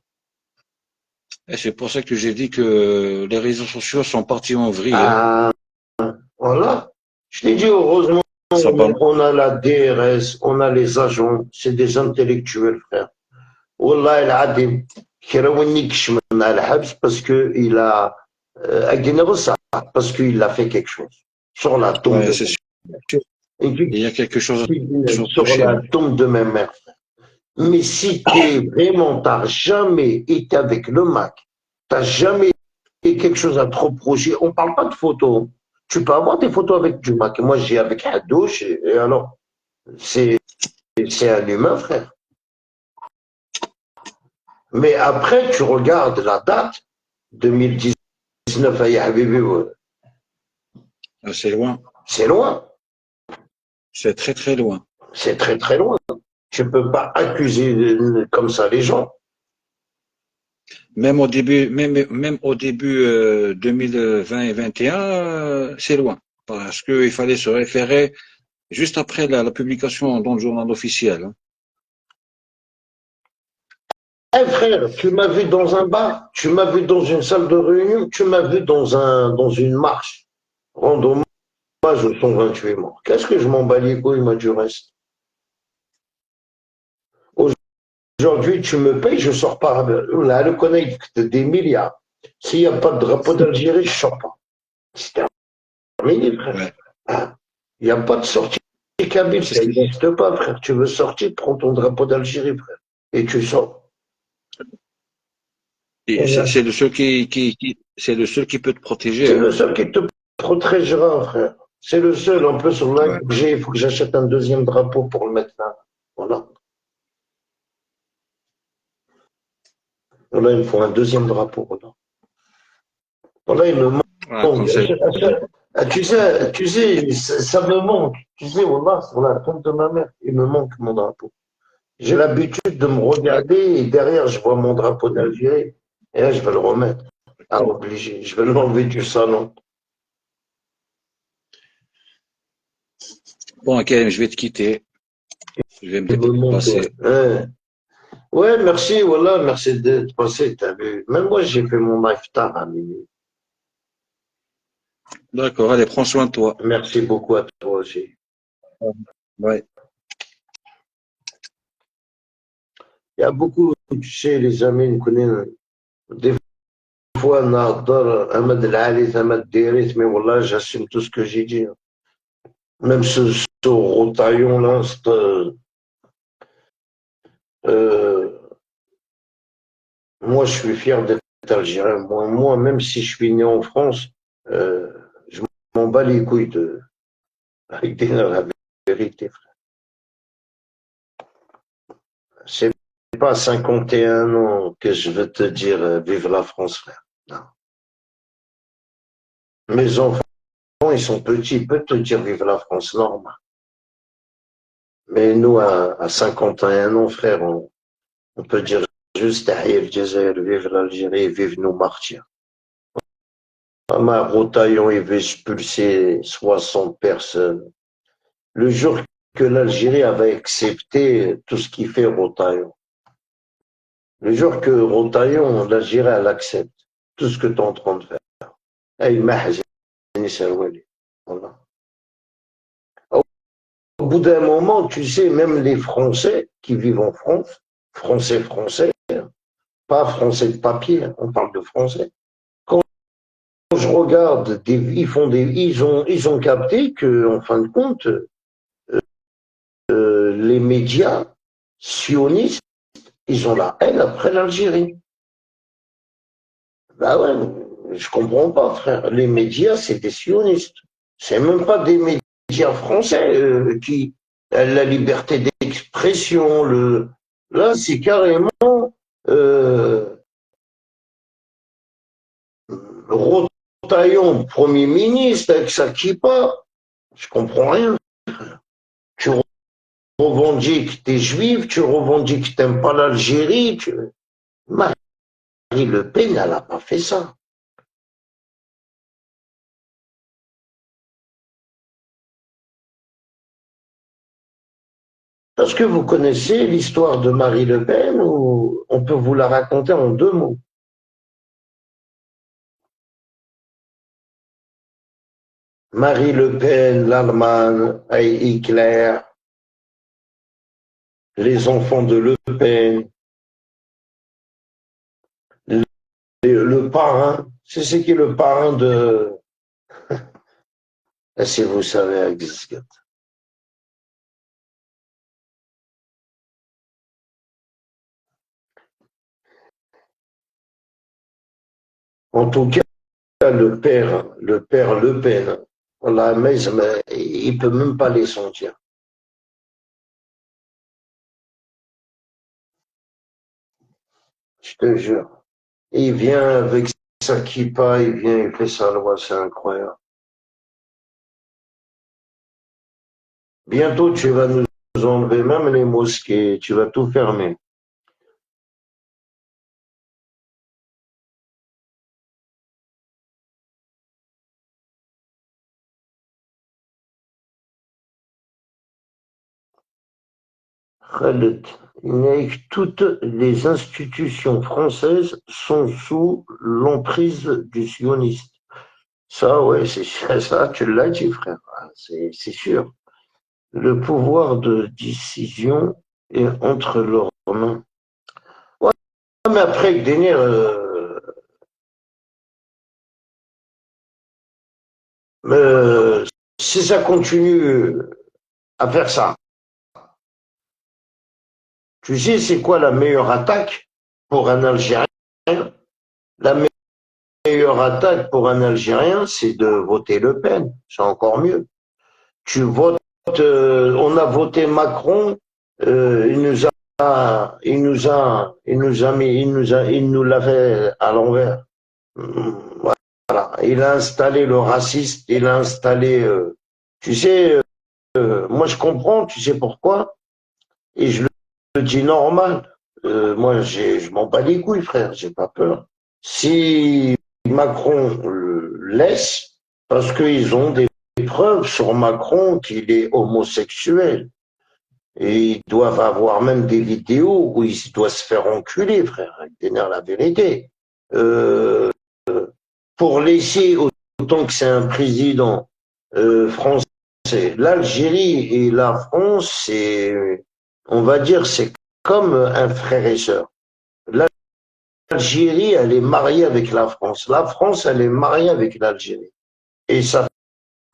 Et c'est pour ça que j'ai dit que les réseaux sociaux sont partis en vrille, hein. Ah, voilà. Je t'ai dit, heureusement, Ça va. on a la DRS, on a les agents, c'est des intellectuels, frère. Wallah, il a des parce que il a, parce qu'il a fait quelque chose. Sur la tombe Ouais, de c'est ma sûr. mère. Il y a quelque chose à se Sur reprocher, la hein. tombe de ma mère. Mais si t'as jamais été avec le Mac, t'as jamais quelque chose à te reprocher. On parle pas de photos. Tu peux avoir des photos avec du Mac. Moi, j'ai avec Hadouche, et alors, c'est, c'est un humain, frère. Mais après, tu regardes la date, 2019 à Habibi, Ah, c'est loin. c'est loin. C'est très très loin. C'est très, très loin. Tu peux pas accuser comme ça les gens. Même au début 2020 et 21, c'est loin. Parce qu'il fallait se référer juste après la publication dans le journal officiel, hein. Eh frère, tu m'as vu dans un bar, tu m'as vu dans une salle de réunion, tu m'as vu dans une marche. Rendre hommage aux 128 morts. Qu'est-ce que je m'en bats les couilles, moi, du reste? Aujourd'hui, tu me payes, je sors pas. Là, le connect des milliards. S'il n'y a pas de drapeau d'Algérie, je sors pas. C'est terminé, frère. Ouais. Ah, il n'y a pas de sortie kabyle, C'est ça ce qu'ils n'existe pas, frère. Tu veux sortir, prends ton drapeau d'Algérie, frère. Et tu sors. Voilà. C'est le seul c'est le seul qui peut te protéger, C'est le hein. seul qui te protégera, frère. C'est le seul. En plus, là, Ouais. il faut que j'achète un deuxième drapeau pour le mettre là. Voilà. Voilà, il me faut un deuxième drapeau. Voilà. Voilà, il me manque. Voilà, comme ça. Ah, tu sais, ça me manque. Tu sais, voilà, sur la tombe de ma mère, il me manque mon drapeau. J'ai l'habitude de me regarder et derrière, je vois mon drapeau d'Algérie. Et là, je vais le remettre. Ah, obligé. Je vais l'enlever du salon. Bon, ok, je vais te quitter. Je vais me Il me manque. déplacer. Ouais, ouais, merci, voilà, merci d'être passé. T'as vu. Même moi, j'ai fait mon iftar à minuit. D'accord, allez, prends soin de toi. Merci beaucoup à toi aussi. Ouais. Il y a beaucoup, tu sais, les amis, nous connaissent. Des fois, Nadar, Ahmed El-Ali, Ahmed Dirit, mais voilà, j'assume tout ce que j'ai dit. Même ce rotaillon là, euh, moi je suis fier d'être algérien. Moi, même si je suis né en France, euh, je m'en bats les couilles avec la vérité, frère. C'est pas à 51 ans que je veux te dire vive la France, frère. Non. Mes enfants, ils sont petits, ils peuvent te dire vive la France, normal. Mais nous, à 51 ans, frère, on peut dire juste Tahia el Jazair, vive l'Algérie, vive nos martyrs. À Rotaillon, il veut expulser 60 personnes. Le jour que l'Algérie avait accepté tout ce qui fait Rotaillon, le jour que Rotaillon, l'Algérie, elle accepte tout ce que tu es en train de faire. Hey, voilà. Au bout d'un moment, tu sais, même les Français qui vivent en France, français, pas français de papier, on parle de français. Quand je regarde, ils ont capté que, en fin de compte, les médias sionistes, ils ont la haine après l'Algérie. Bah ouais, je comprends pas, frère. Les médias, c'est des sionistes. C'est même pas des médias français qui la liberté d'expression. Là, c'est carrément euh, Rotaillon, Premier ministre, avec sa kippa. Je comprends rien. Tu revendiques t'es juif, tu revendiques que t'aimes pas l'Algérie. Marie Le Pen, elle n'a pas fait ça. Est-ce que vous connaissez l'histoire de Marie Le Pen ou on peut vous la raconter en 2 mots? Marie Le Pen, l'Allemagne, Hitler, les enfants de Le Pen, le parrain. C'est ce qui est le parrain de... Si vous savez, Axiscat. En tout cas, le père Le Pen, la messe, il peut même pas les sentir. Je te jure. Il vient avec sa kippa, il vient, il fait sa loi, c'est incroyable. Bientôt, tu vas nous enlever même les mosquées, tu vas tout fermer. Khaled, toutes les institutions françaises sont sous l'emprise du sionisme. Ça, ouais, c'est ça, tu l'as dit, frère. C'est sûr. Le pouvoir de décision est entre leurs mains. Ouais, mais après, Gdenir, si ça continue à faire ça, tu sais, c'est quoi la meilleure attaque pour un Algérien? La meilleure attaque pour un Algérien, c'est de voter Le Pen. C'est encore mieux. Tu votes, on a voté Macron, il nous l'a fait à l'envers. Voilà. Il a installé le raciste, il a installé, tu sais, moi je comprends, tu sais pourquoi? Et je le dis normal. Moi, je m'en bats les couilles, frère, j'ai pas peur. Si Macron le laisse, parce qu'ils ont des preuves sur Macron qu'il est homosexuel. Et ils doivent avoir même des vidéos où il doit se faire enculer, frère, avec la vérité. Euh, pour laisser, autant que c'est un président français, l'Algérie et la France, c'est, on va dire, c'est comme un frère et sœur. L'Algérie, elle est mariée avec la France. La France, elle est mariée avec l'Algérie. Et ça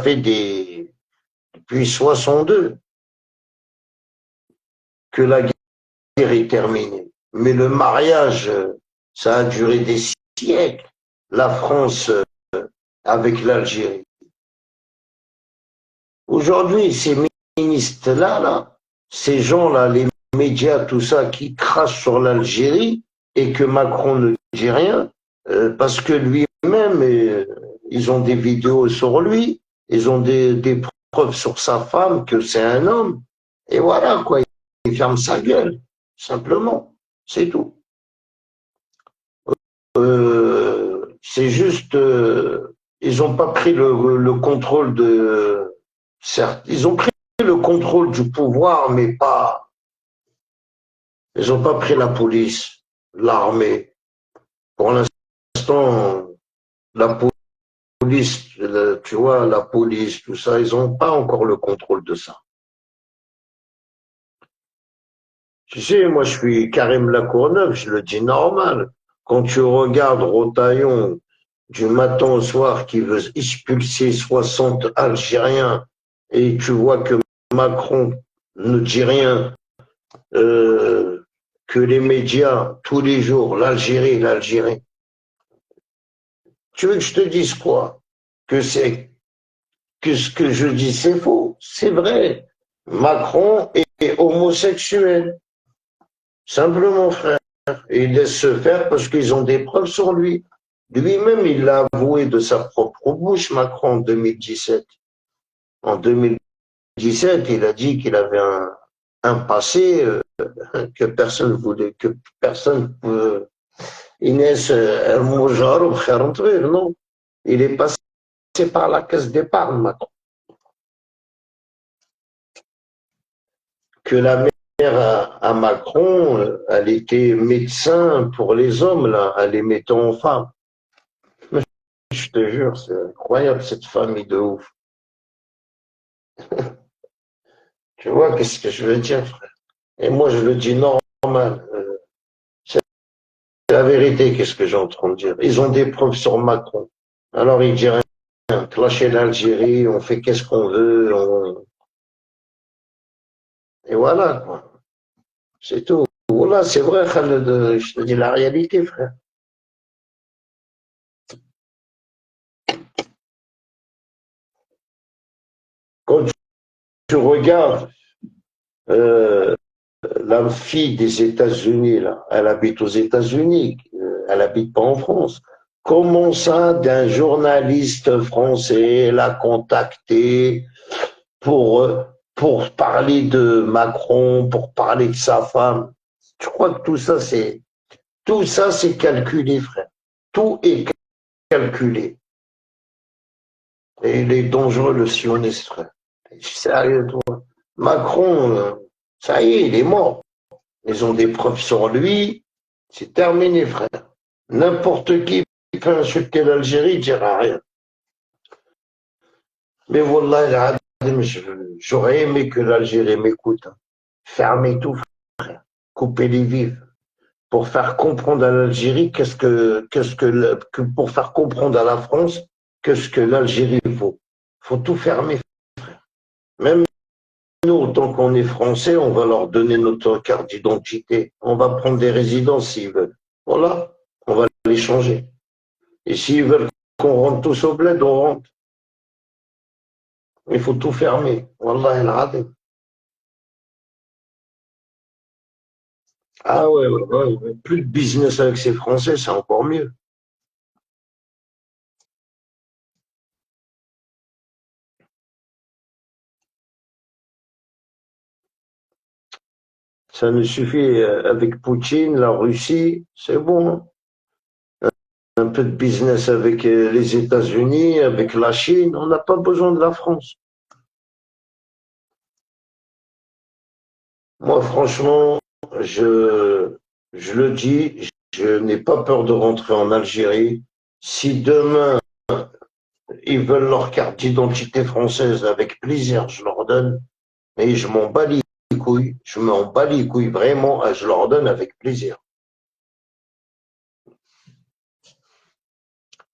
fait depuis 62 que la guerre est terminée. Mais le mariage, ça a duré des siècles. La France avec l'Algérie. Aujourd'hui, ces ministres-là, ces gens-là, les médias, tout ça, qui crachent sur l'Algérie et que Macron ne dit rien, parce que lui-même, ils ont des vidéos sur lui, ils ont des preuves sur sa femme que c'est un homme, et voilà, quoi, il ferme sa gueule, simplement, c'est tout. C'est juste, ils n'ont pas pris le contrôle de, certes, ils ont pris le contrôle du pouvoir, mais pas, ils n'ont pas pris la police, l'armée. Pour l'instant, la police, tu vois, la police, tout ça, ils n'ont pas encore le contrôle de ça. Tu sais, moi, je suis Karim Lacourneuve, je le dis normal. Quand tu regardes Rotaillon du matin au soir qui veut expulser 60 Algériens et tu vois que Macron ne dit rien, que les médias, tous les jours, l'Algérie, l'Algérie. Tu veux que je te dise quoi? Que ce que je dis, c'est faux. C'est vrai. Macron est homosexuel. Simplement, frère. Et il laisse se faire parce qu'ils ont des preuves sur lui. Lui-même, il l'a avoué de sa propre bouche, Macron, en 2017. En 2017, il a dit qu'il avait un passé que personne voulait, que personne peut. Inès, non. Il est passé par la caisse d'épargne, Macron. Que la mère à Macron, elle était médecin pour les hommes, là, elle les mettait en femmes. Je te jure, c'est incroyable cette famille de ouf. Tu vois, qu'est-ce que je veux dire, frère? Et moi, je le dis normal. C'est la vérité, qu'est-ce que j'ai en train de dire. Ils ont des preuves sur Macron. Alors, ils disent rien. Clasher l'Algérie, on fait qu'est-ce qu'on veut. Et voilà, quoi. C'est tout. Voilà, c'est vrai, Khaled, je te dis la réalité, frère. Quand tu regardes euh, la fille des États-Unis, là, elle habite aux États-Unis, elle habite pas en France. Comment ça, d'un journaliste français l'a contacté pour, pour parler de Macron, pour parler de sa femme? Je crois que tout ça, c'est calculé, frère. Tout est calculé. Et il est dangereux, le sioniste, frère. Sérieux, toi. Macron, ça y est, il est mort. Ils ont des preuves sur lui. C'est terminé, frère. N'importe qui peut insulter l'Algérie, il ne dira rien. Mais Wallah, j'aurais aimé que l'Algérie m'écoute. Fermez tout, frère. Coupez les vives. Pour faire comprendre à l'Algérie pour faire comprendre à la France qu'est-ce que l'Algérie vaut. Faut tout fermer. Même nous, tant qu'on est français, on va leur donner notre carte d'identité. On va prendre des résidences s'ils veulent. Voilà, on va les changer. Et s'ils veulent qu'on rentre tous au bled, on rentre. Il faut tout fermer. Wallah el Adim. Ah ouais, ouais, ouais, ouais. Plus de business avec ces Français, c'est encore mieux. Ça nous suffit avec Poutine, la Russie, c'est bon, hein. Un peu de business avec les États-Unis, avec la Chine, on n'a pas besoin de la France. Moi, franchement, je, je le dis, je n'ai pas peur de rentrer en Algérie. Si demain, ils veulent leur carte d'identité française, avec plaisir, je leur donne. Et je m'en bats les couilles. Je m'en bats les couilles, vraiment, je leur donne avec plaisir.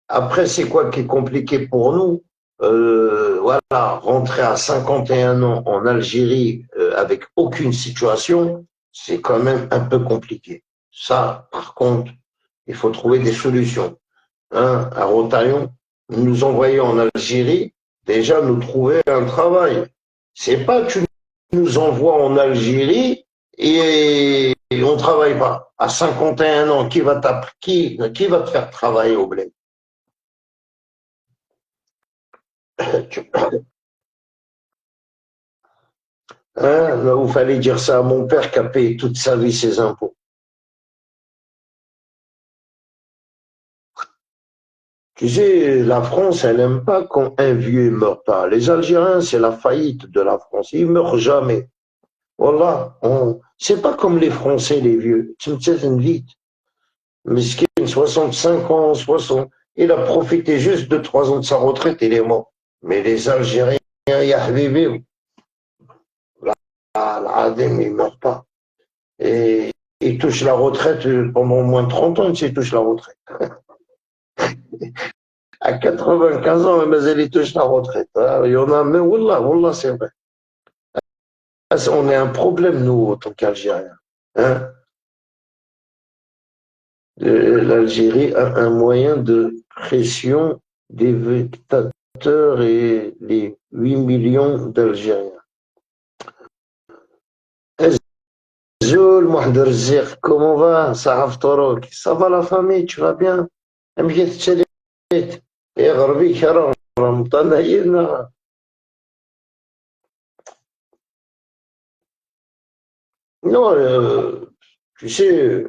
Après, c'est quoi qui est compliqué pour nous? Voilà, rentrer à 51 ans en Algérie avec aucune situation, c'est quand même un peu compliqué. Ça, par contre, il faut trouver des solutions. Hein, à Rotaillon, nous envoyer en Algérie, déjà nous trouver un travail. C'est pas que tu nous envoies en Algérie et on travaille pas. À 51 ans, qui va te faire travailler au bled? Hein, là, il fallait dire ça à mon père qui a payé toute sa vie ses impôts. Tu sais, la France, elle n'aime pas quand un vieux ne meurt pas. Les Algériens, c'est la faillite de la France. Ils meurent jamais. Voilà. C'est pas comme les Français, les vieux. Tu me sais, une vite. Miskin, 65 ans, 60. Il a profité juste de 3 ans de sa retraite, il est mort. Mais les Algériens, ya habibi, l'Adem, il ne meurt pas. Et il touche la retraite pendant au moins 30 ans, il touche la retraite. À 95 ans, mais il touche la retraite. Il y en a, mais Wallah, c'est vrai. On est un problème, nous, en tant qu'Algériens. Hein? L'Algérie a un moyen de pression des dictateurs et les 8 millions d'Algériens. Zoul, Mohamed Rzir, comment va? Sahaf Torok. Ça va la famille, tu vas bien? Amjad Tchalit. Et Gharbi Karam, Ramtanaïna. Non, tu sais,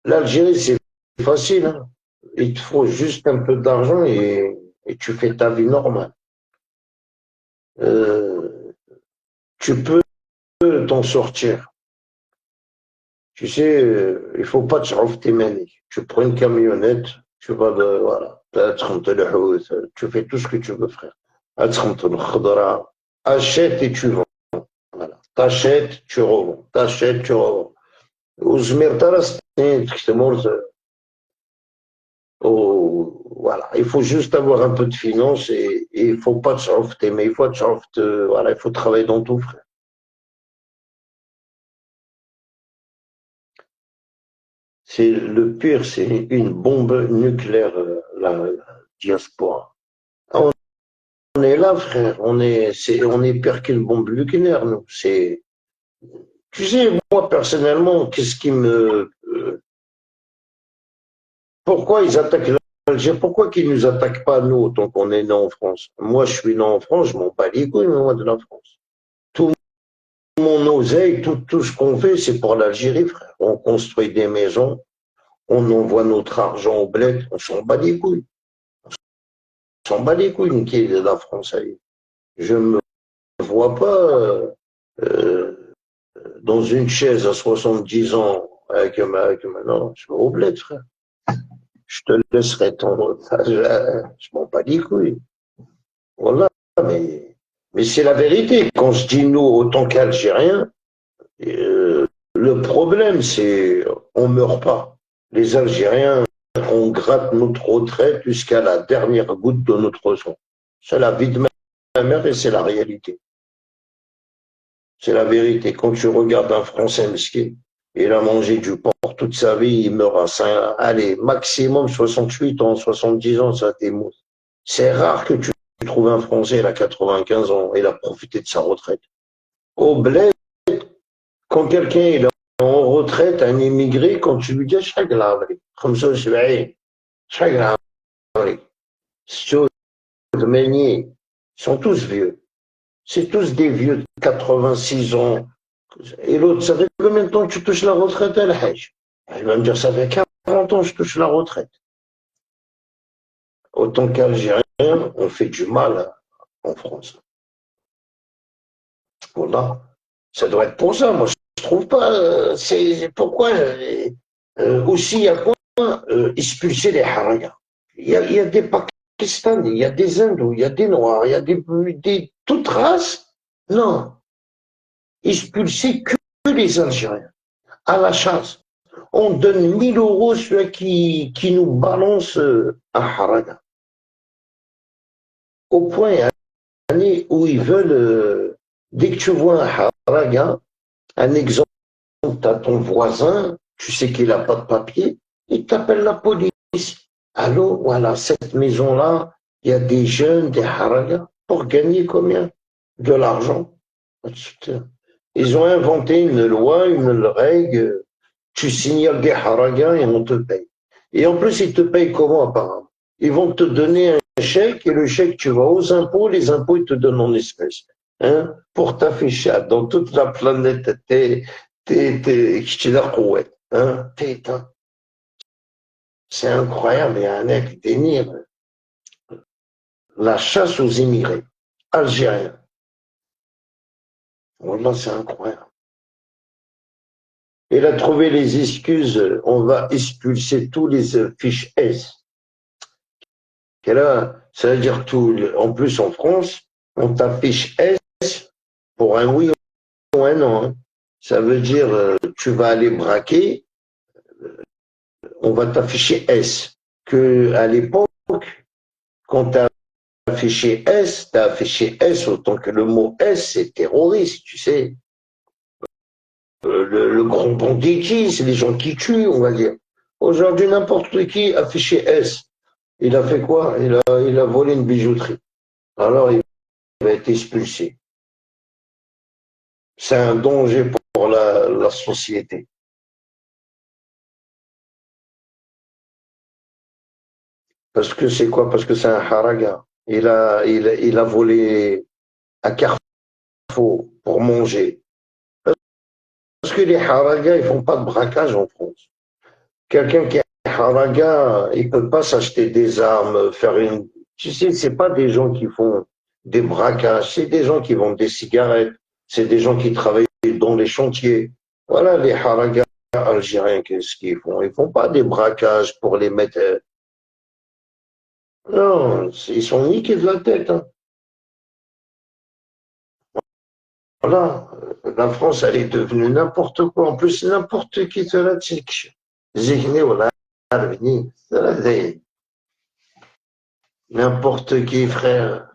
l'Algérie, c'est facile. Hein. Il te faut juste un peu d'argent et tu fais ta vie normale. Euh, tu peux t'en sortir. Tu sais, il faut pas te chauffer tes mains. Tu prends une camionnette, tu vas de, voilà, tu fais tout ce que tu veux, frère. Achète et tu vends. Voilà. T'achètes, tu revends. T'achètes, tu revends. Voilà. Il faut juste avoir un peu de finance et il faut pas te chauffer, mais il faut te chauffer, voilà, il faut travailler dans tout, frère. C'est le pire, c'est une bombe nucléaire, la diaspora. On est là, frère. On est pire qu'une bombe nucléaire, nous. Tu sais, moi, personnellement, qu'est-ce qui pourquoi ils attaquent l'Algérie? Pourquoi qu'ils nous attaquent pas, nous, tant qu'on est né en France? Moi, je suis né en France, je m'en bats les couilles, moi, de la France. Tout mon oseille, tout ce qu'on fait, c'est pour l'Algérie, frère. On construit des maisons, on envoie notre argent au bled, on s'en bat les couilles. On s'en bat les couilles, qui est de la France. Je me vois pas euh, dans une chaise à 70 ans avec non, je vais au bled, frère. Je te laisserai ton je m'en bats les couilles. Voilà, mais c'est la vérité. Quand je dis nous, autant qu'Algériens, le problème, c'est on meurt pas. Les Algériens, on gratte notre retraite jusqu'à la dernière goutte de notre sang. C'est la vie de ma mère et c'est la réalité. C'est la vérité. Quand tu regardes un Français mesquin, il a mangé du porc toute sa vie, il meurt à 5, allez, maximum 68 ans, 70 ans, ça t'émout. C'est rare que tu trouves un Français, il a 95 ans, il a profité de sa retraite. Au bled, quand quelqu'un est en retraite, un immigré, quand tu lui dis شحال comme ça, je vais, شحال ils sont tous vieux. C'est tous des vieux de 86 ans. Et l'autre, ça fait combien de temps que tu touches la retraite, El Hajj? Il va me dire, ça fait 40 ans que je touche la retraite. Autant qu'Algérien, on fait du mal en France. Voilà. Ça doit être pour ça. Moi, je trouve pas. C'est pourquoi aussi il y a quoi expulser les haragas. Il y a des Pakistanais, il y a des hindous, il y a des noirs, il y a des toutes races. Non, expulser que les Algériens à la chasse. On donne 1 000 € à ceux qui nous balance un haraga. Au point où ils veulent, dès que tu vois un haraga, un exemple, tu as ton voisin, tu sais qu'il n'a pas de papier, il t'appelle la police. Allô, voilà, cette maison-là, il y a des jeunes, des haragas, pour gagner combien? De l'argent. Ils ont inventé une loi, une règle. Tu signales des haragas et on te paye. Et en plus, ils te payent comment apparemment? Ils vont te donner un chèque et le chèque, tu vas aux impôts, les impôts, ils te donnent en espèces. Hein? Pour t'afficher dans toute la planète, hein? C'est incroyable, il y a un mec délire. La chasse aux immigrés algériens. Voilà, c'est incroyable. Il a trouvé les excuses, on va expulser tous les fiches S. Et là, ça veut dire tout. En plus, en France, on t'affiche S pour un oui ou un non. Hein. Ça veut dire, tu vas aller braquer, on va t'afficher S. Que à l'époque, quand t'as affiché S, t'as affiché S autant que le mot S, c'est terroriste, tu sais. Le grand banditisme, c'est les gens qui tuent, on va dire. Aujourd'hui, n'importe qui affiché S. Il a fait quoi? Il a volé une bijouterie. Alors, il va être expulsé. C'est un danger pour la société. Parce que c'est quoi? Parce que c'est un haraga. Il a volé à Carrefour pour manger. Parce que les haragas, ils font pas de braquage en France. Quelqu'un qui est haraga, il peut pas s'acheter des armes, faire une... Tu sais, c'est pas des gens qui font des braquages, c'est des gens qui vendent des cigarettes, c'est des gens qui travaillent dans les chantiers. Voilà les haragas algériens, qu'est-ce qu'ils font? Ils font pas des braquages pour les mettre... Non, ils sont niqués de la tête. Hein. Voilà, la France, elle est devenue n'importe quoi. En plus, n'importe qui te la tchèque. Zihni, voilà, n'importe qui, frère,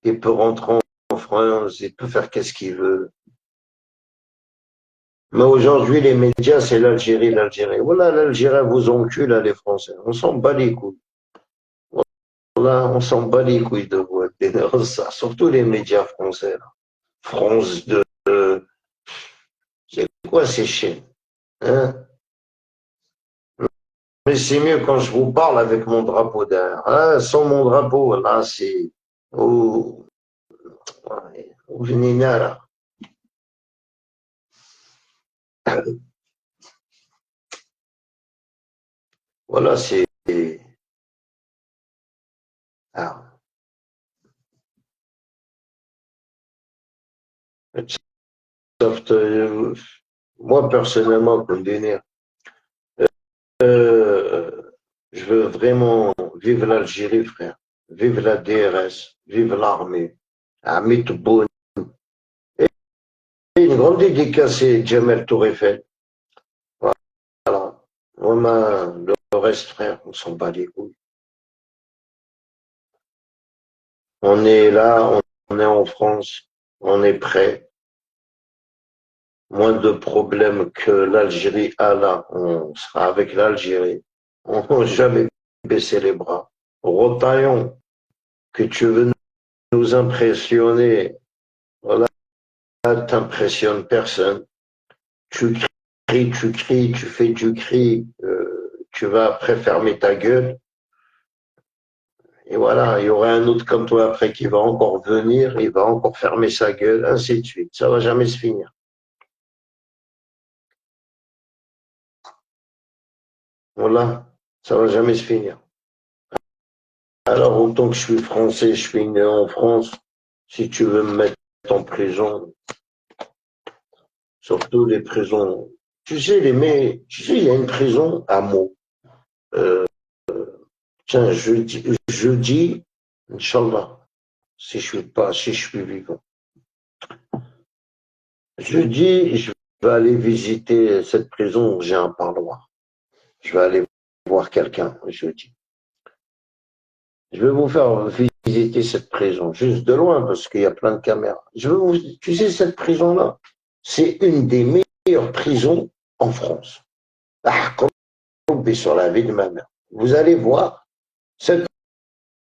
il peut rentrer en France, il peut faire qu'est-ce qu'il veut. Mais aujourd'hui, les médias, c'est l'Algérie, l'Algérie. Voilà, l'Algérie vous encule, là, les Français. On s'en bat les couilles. Voilà, on s'en bat les couilles de vous. Ça, surtout les médias français. Là. France 2, c'est quoi ces chaînes? Hein? Mais c'est mieux quand je vous parle avec mon drapeau derrière. Ah, sans mon drapeau, là, c'est... Oh, oh, là. Voilà, c'est... Ah, soft, moi, personnellement, comme délire, euh, je veux vraiment vivre l'Algérie, frère. Vive la DRS, vive l'armée. Armée tout bonne. Et une grande dédicace à Jamel Touré-Fel. Voilà. Vraiment, le reste, frère, on s'en bat les couilles. On est là, on est en France, on est prêt. Moins de problèmes que l'Algérie a là, on sera avec l'Algérie. On n'a jamais baissé les bras. Rotaillon, que tu veux nous impressionner, voilà, t'impressionnes personne. Tu cries, tu fais du cri, tu vas après fermer ta gueule. Et voilà, il y aura un autre comme toi après qui va encore venir, il va encore fermer sa gueule, ainsi de suite. Ça va jamais se finir. Voilà, ça va jamais se finir. Alors, autant que je suis français, je suis né en France, si tu veux me mettre en prison, surtout les prisons, tu sais, il y a une prison à Meaux. Euh, tiens, jeudi, Inch'Allah, si je suis vivant. Jeudi, je vais aller visiter cette prison où j'ai un parloir. Je vais aller voir quelqu'un jeudi. Je vais vous faire visiter cette prison, juste de loin, parce qu'il y a plein de caméras. Tu sais, cette prison-là, c'est une des meilleures prisons en France. Ah, comme sur la vie de ma mère. Vous allez voir, cette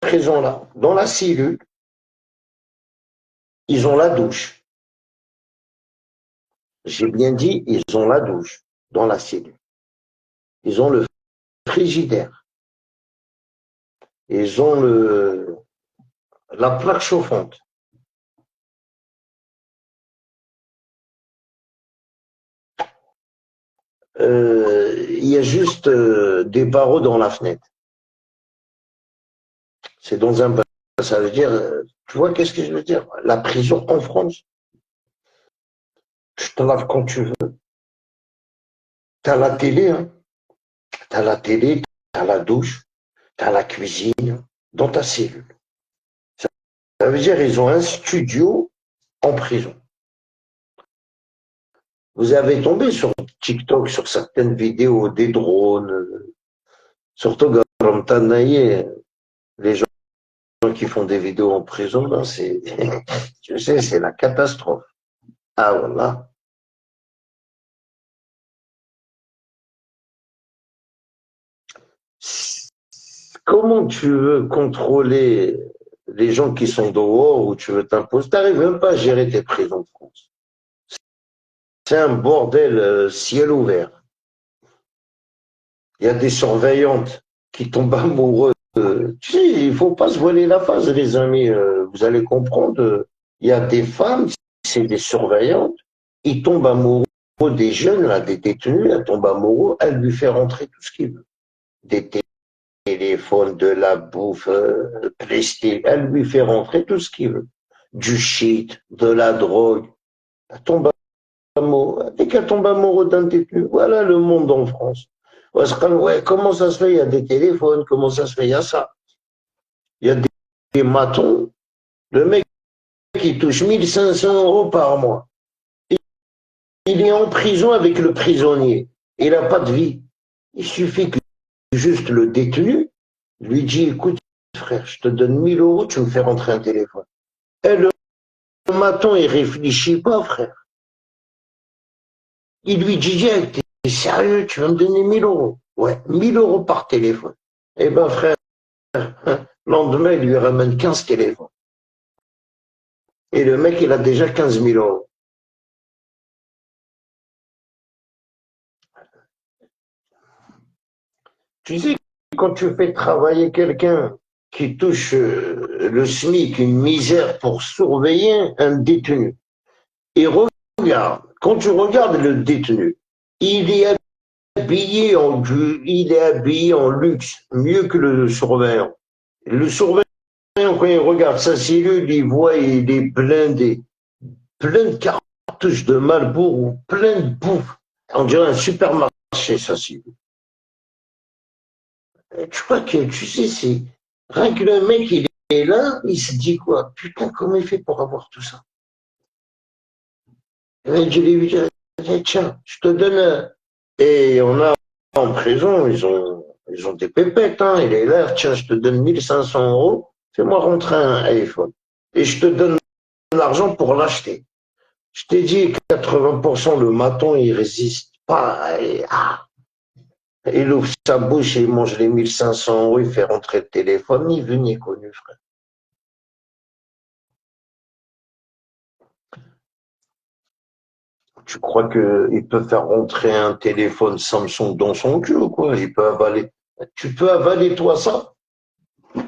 prison-là, dans la cellule, ils ont la douche. J'ai bien dit, ils ont la douche dans la cellule. Ils ont le frigidaire. Ils ont la plaque chauffante. Il y a juste des barreaux dans la fenêtre. C'est dans un... Ça veut dire... Tu vois, qu'est-ce que je veux dire? La prison en France, tu te laves quand tu veux. Tu as la télé, hein. Tu as la télé, tu as la douche, tu as la cuisine dans ta cellule. Ça veut dire ils ont un studio en prison. Vous avez tombé sur TikTok, sur certaines vidéos des drones, surtout Garamtanaye, les gens qui font des vidéos en prison, là, c'est, tu sais, c'est la catastrophe. Ah voilà. Comment tu veux contrôler les gens qui sont dehors ou tu veux t'imposer? Tu n'arrives même pas à gérer tes prisons de France. C'est un bordel ciel ouvert. Il y a des surveillantes qui tombent amoureuses. Tu sais, il faut pas se voiler la face, les amis. Vous allez comprendre. Il y a des femmes, c'est des surveillantes, ils tombent amoureux des jeunes, là, des détenus, elles tombent amoureux, elle lui fait rentrer tout ce qu'il veut. Des téléphones, de la bouffe, PlayStation, elle lui fait rentrer tout ce qu'il veut. Du shit, de la drogue. Elle tombe amoureux. Dès qu'elle tombe amoureux d'un détenu, voilà le monde en France. Ouais, comment ça se fait? Il y a des téléphones, comment ça se fait? Il y a ça. Il y a des matons. Le mec qui touche 1 500 € par mois. Il est en prison avec le prisonnier. Il n'a pas de vie. Il suffit que juste le détenu lui dit, écoute, frère, je te donne 1 000 €, tu me fais rentrer un téléphone. Et le maton, il réfléchit pas, frère. Il lui dit, t'es sérieux, tu vas me donner 1 000 €? Ouais, 1 000 € par téléphone. Eh ben, frère, lendemain, il lui ramène 15 téléphones. Et le mec, il a déjà 15 000 €. Tu sais, quand tu fais travailler quelqu'un qui touche le SMIC, une misère pour surveiller un détenu, et regarde, quand tu regardes le détenu, il est il est habillé en luxe, mieux que le surveillant. Le surveillant, quand il regarde sa cellule, il voit, il est blindé, plein de cartouches de Marlboro, plein de bouffe. On dirait un supermarché, sa cellule. Tu vois que, tu sais, c'est, rien que le mec, il est là, il se dit quoi? Putain, comment il fait pour avoir tout ça? Et je lui dis, tiens, je te donne. Et on a en prison, ils ont des pépettes, hein. Il est là, tiens, je te donne 1 500 €, fais-moi rentrer un iPhone. Et je te donne l'argent pour l'acheter. Je t'ai dit, 80% le maton, il résiste pas. Il ouvre sa bouche et il mange les 1 500 €, il fait rentrer le téléphone, ni vu ni connu, frère. Tu crois qu'il peut faire rentrer un téléphone Samsung dans son cul ou quoi? Il peut avaler. Tu peux avaler toi ça?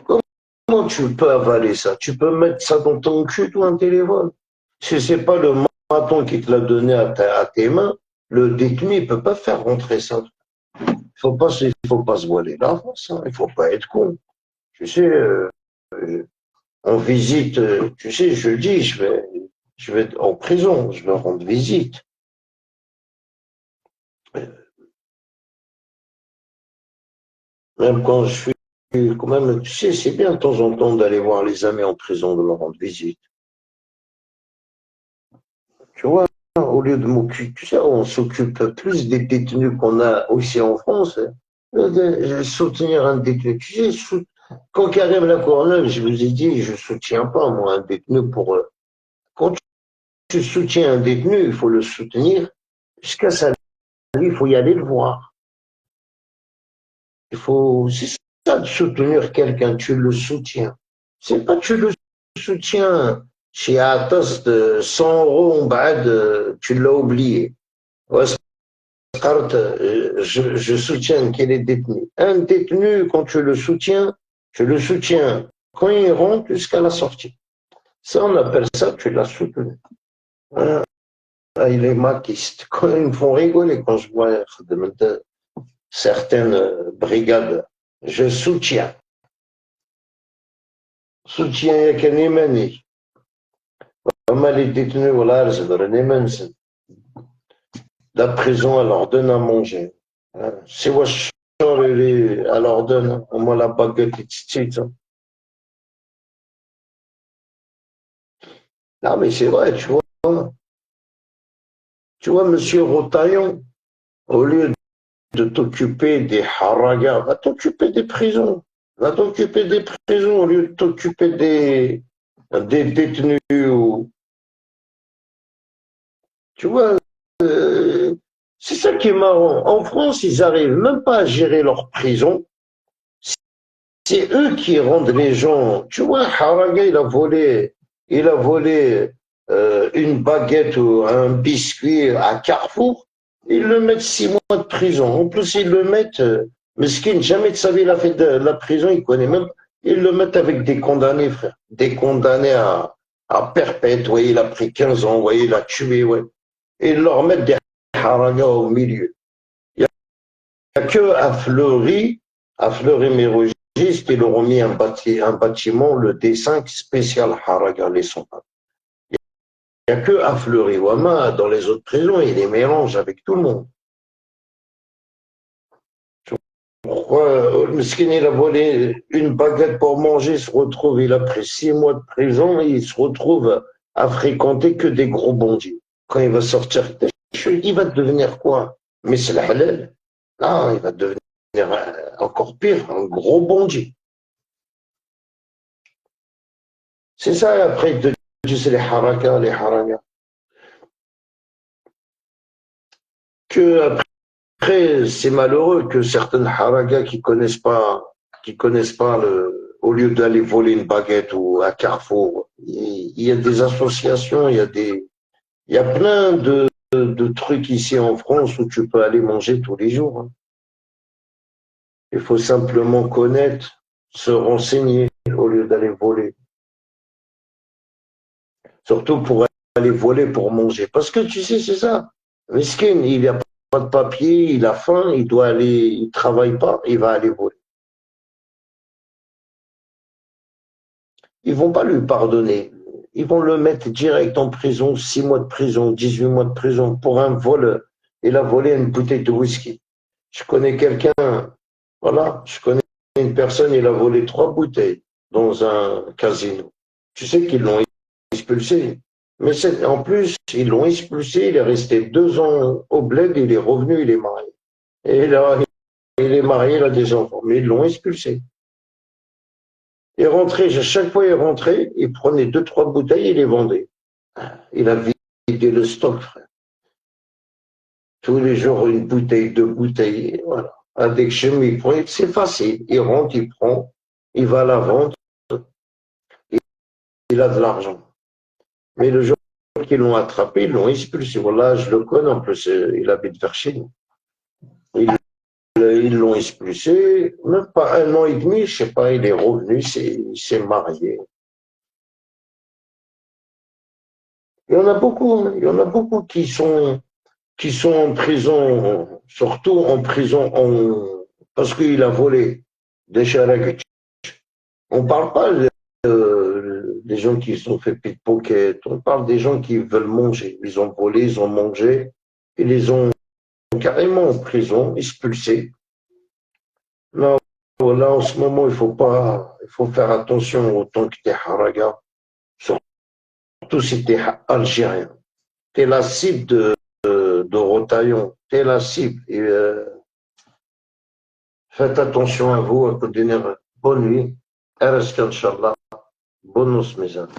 Comment tu peux avaler ça? Tu peux mettre ça dans ton cul, toi, un téléphone? Si c'est pas le maton qui te l'a donné à tes mains, le détenu, il peut pas faire rentrer ça. Il faut pas se voiler la face, hein. Il faut pas être con. Tu sais, on visite, tu sais, je dis, je vais en prison, je vais rendre visite. Même quand je suis, quand même, tu sais, c'est bien de temps en temps d'aller voir les amis en prison, de leur rendre visite. Tu vois, au lieu de m'occuper, tu sais, on s'occupe plus des détenus qu'on a aussi en France. Soutenir un détenu, tu sais, quand arrive la coroner, je vous ai dit, je soutiens pas, moi, un détenu pour. Quand tu soutiens un détenu, il faut le soutenir jusqu'à sa vie, il faut y aller le voir. C'est ça de soutenir quelqu'un, tu le soutiens. C'est pas tu le soutiens Chez Atos, 100 euros, tu l'as oublié. Je soutiens qu'il est détenu. Un détenu, quand tu le soutiens quand il rentre jusqu'à la sortie. Ça, on appelle ça, tu l'as soutenu. Hein? Il est maquiste. Quand ils me font rigoler quand je vois certaines brigades, je soutiens. Soutien, il y a qu'un émané. Pas les détenus, voilà, c'est dans les la prison, elle leur donne à manger. C'est elle leur donne, au moins la baguette et tchit. Non, mais c'est vrai, tu vois, monsieur Rotaillon, au lieu de t'occuper des haragas, va t'occuper des prisons. Va t'occuper des prisons au lieu de t'occuper des détenus. Tu vois, c'est ça qui est marrant. En France, ils n'arrivent même pas à gérer leur prison. C'est eux qui rendent les gens. Tu vois, Haraga, il a volé une baguette ou un biscuit à Carrefour. Ils le mettent 6 mois de prison. En plus, ils le mettent, mesquine, jamais de sa vie il a fait de la prison, il connaît même. Ils le mettent avec des condamnés, frère. Des condamnés à perpète. Ouais, il a pris 15 ans, ouais, il a tué, ouais. Et ils leur mettent des Haraga au milieu. Il n'y a que à Fleury-Mérogis, ils leur ont mis un bâtiment, le D5 spécial Haraga, les soldats. Il n'y a que à Fleury-Wama, dans les autres prisons, il les mélange avec tout le monde. Pourquoi Meskin, il a volé une baguette pour manger, il a pris 6 mois de prison et il se retrouve à fréquenter que des gros bandits. Quand il va sortir, il va devenir quoi? Mais c'est la halal. Non, il va devenir encore pire, un gros bandit. C'est ça, après, tu sais, les harakas. Que après, c'est malheureux que certaines harakas qui connaissent pas au lieu d'aller voler une baguette ou à Carrefour, il y a des associations, il y a plein de trucs ici en France où tu peux aller manger tous les jours. Hein. Il faut simplement connaître, se renseigner au lieu d'aller voler. Surtout pour aller voler pour manger. Parce que tu sais, c'est ça. Miskin, il n'a pas de papier, il a faim, il doit aller, il travaille pas, il va aller voler. Ils vont pas lui pardonner. Ils vont le mettre direct en prison, 6 mois de prison, 18 mois de prison pour un vol. Il a volé une bouteille de whisky. Je connais quelqu'un, voilà, je connais une personne, il a volé 3 bouteilles dans un casino. Tu sais qu'ils l'ont expulsé. Mais en plus, ils l'ont expulsé, il est resté 2 ans au bled, il est revenu, il est marié. Et là, il est marié, il a des enfants, mais ils l'ont expulsé. Il rentrait, chaque fois il rentrait, il prenait 2, 3 bouteilles et les vendait. Il a vidé le stock, frère. Tous les jours, une bouteille, 2 bouteilles, voilà. Avec chemin, il prend, c'est facile. Il rentre, il prend, il va à la vente, il a de l'argent. Mais le jour qu'ils l'ont attrapé, ils l'ont expulsé. Voilà, je le connais, en plus, il habite vers chez nous. Ils l'ont expulsé, même pas 1 an et demi, je sais pas, il est revenu, il s'est marié. Il y en a beaucoup, hein. Il y en a beaucoup qui sont en prison, surtout en prison parce qu'il a volé des charrettes. On ne parle pas des gens qui se sont fait pickpocket, on parle des gens qui veulent manger. Ils ont volé, ils ont mangé, ils les ont carrément en prison, expulsés. Là, en ce moment, il faut faire attention autant que t'es haraga, surtout si t'es algérien. T'es la cible de Rotaillon, t'es la cible. Et, faites attention à vous, à donner bonne nuit. Reste Inch'Allah. Bonne nuit, mes amis.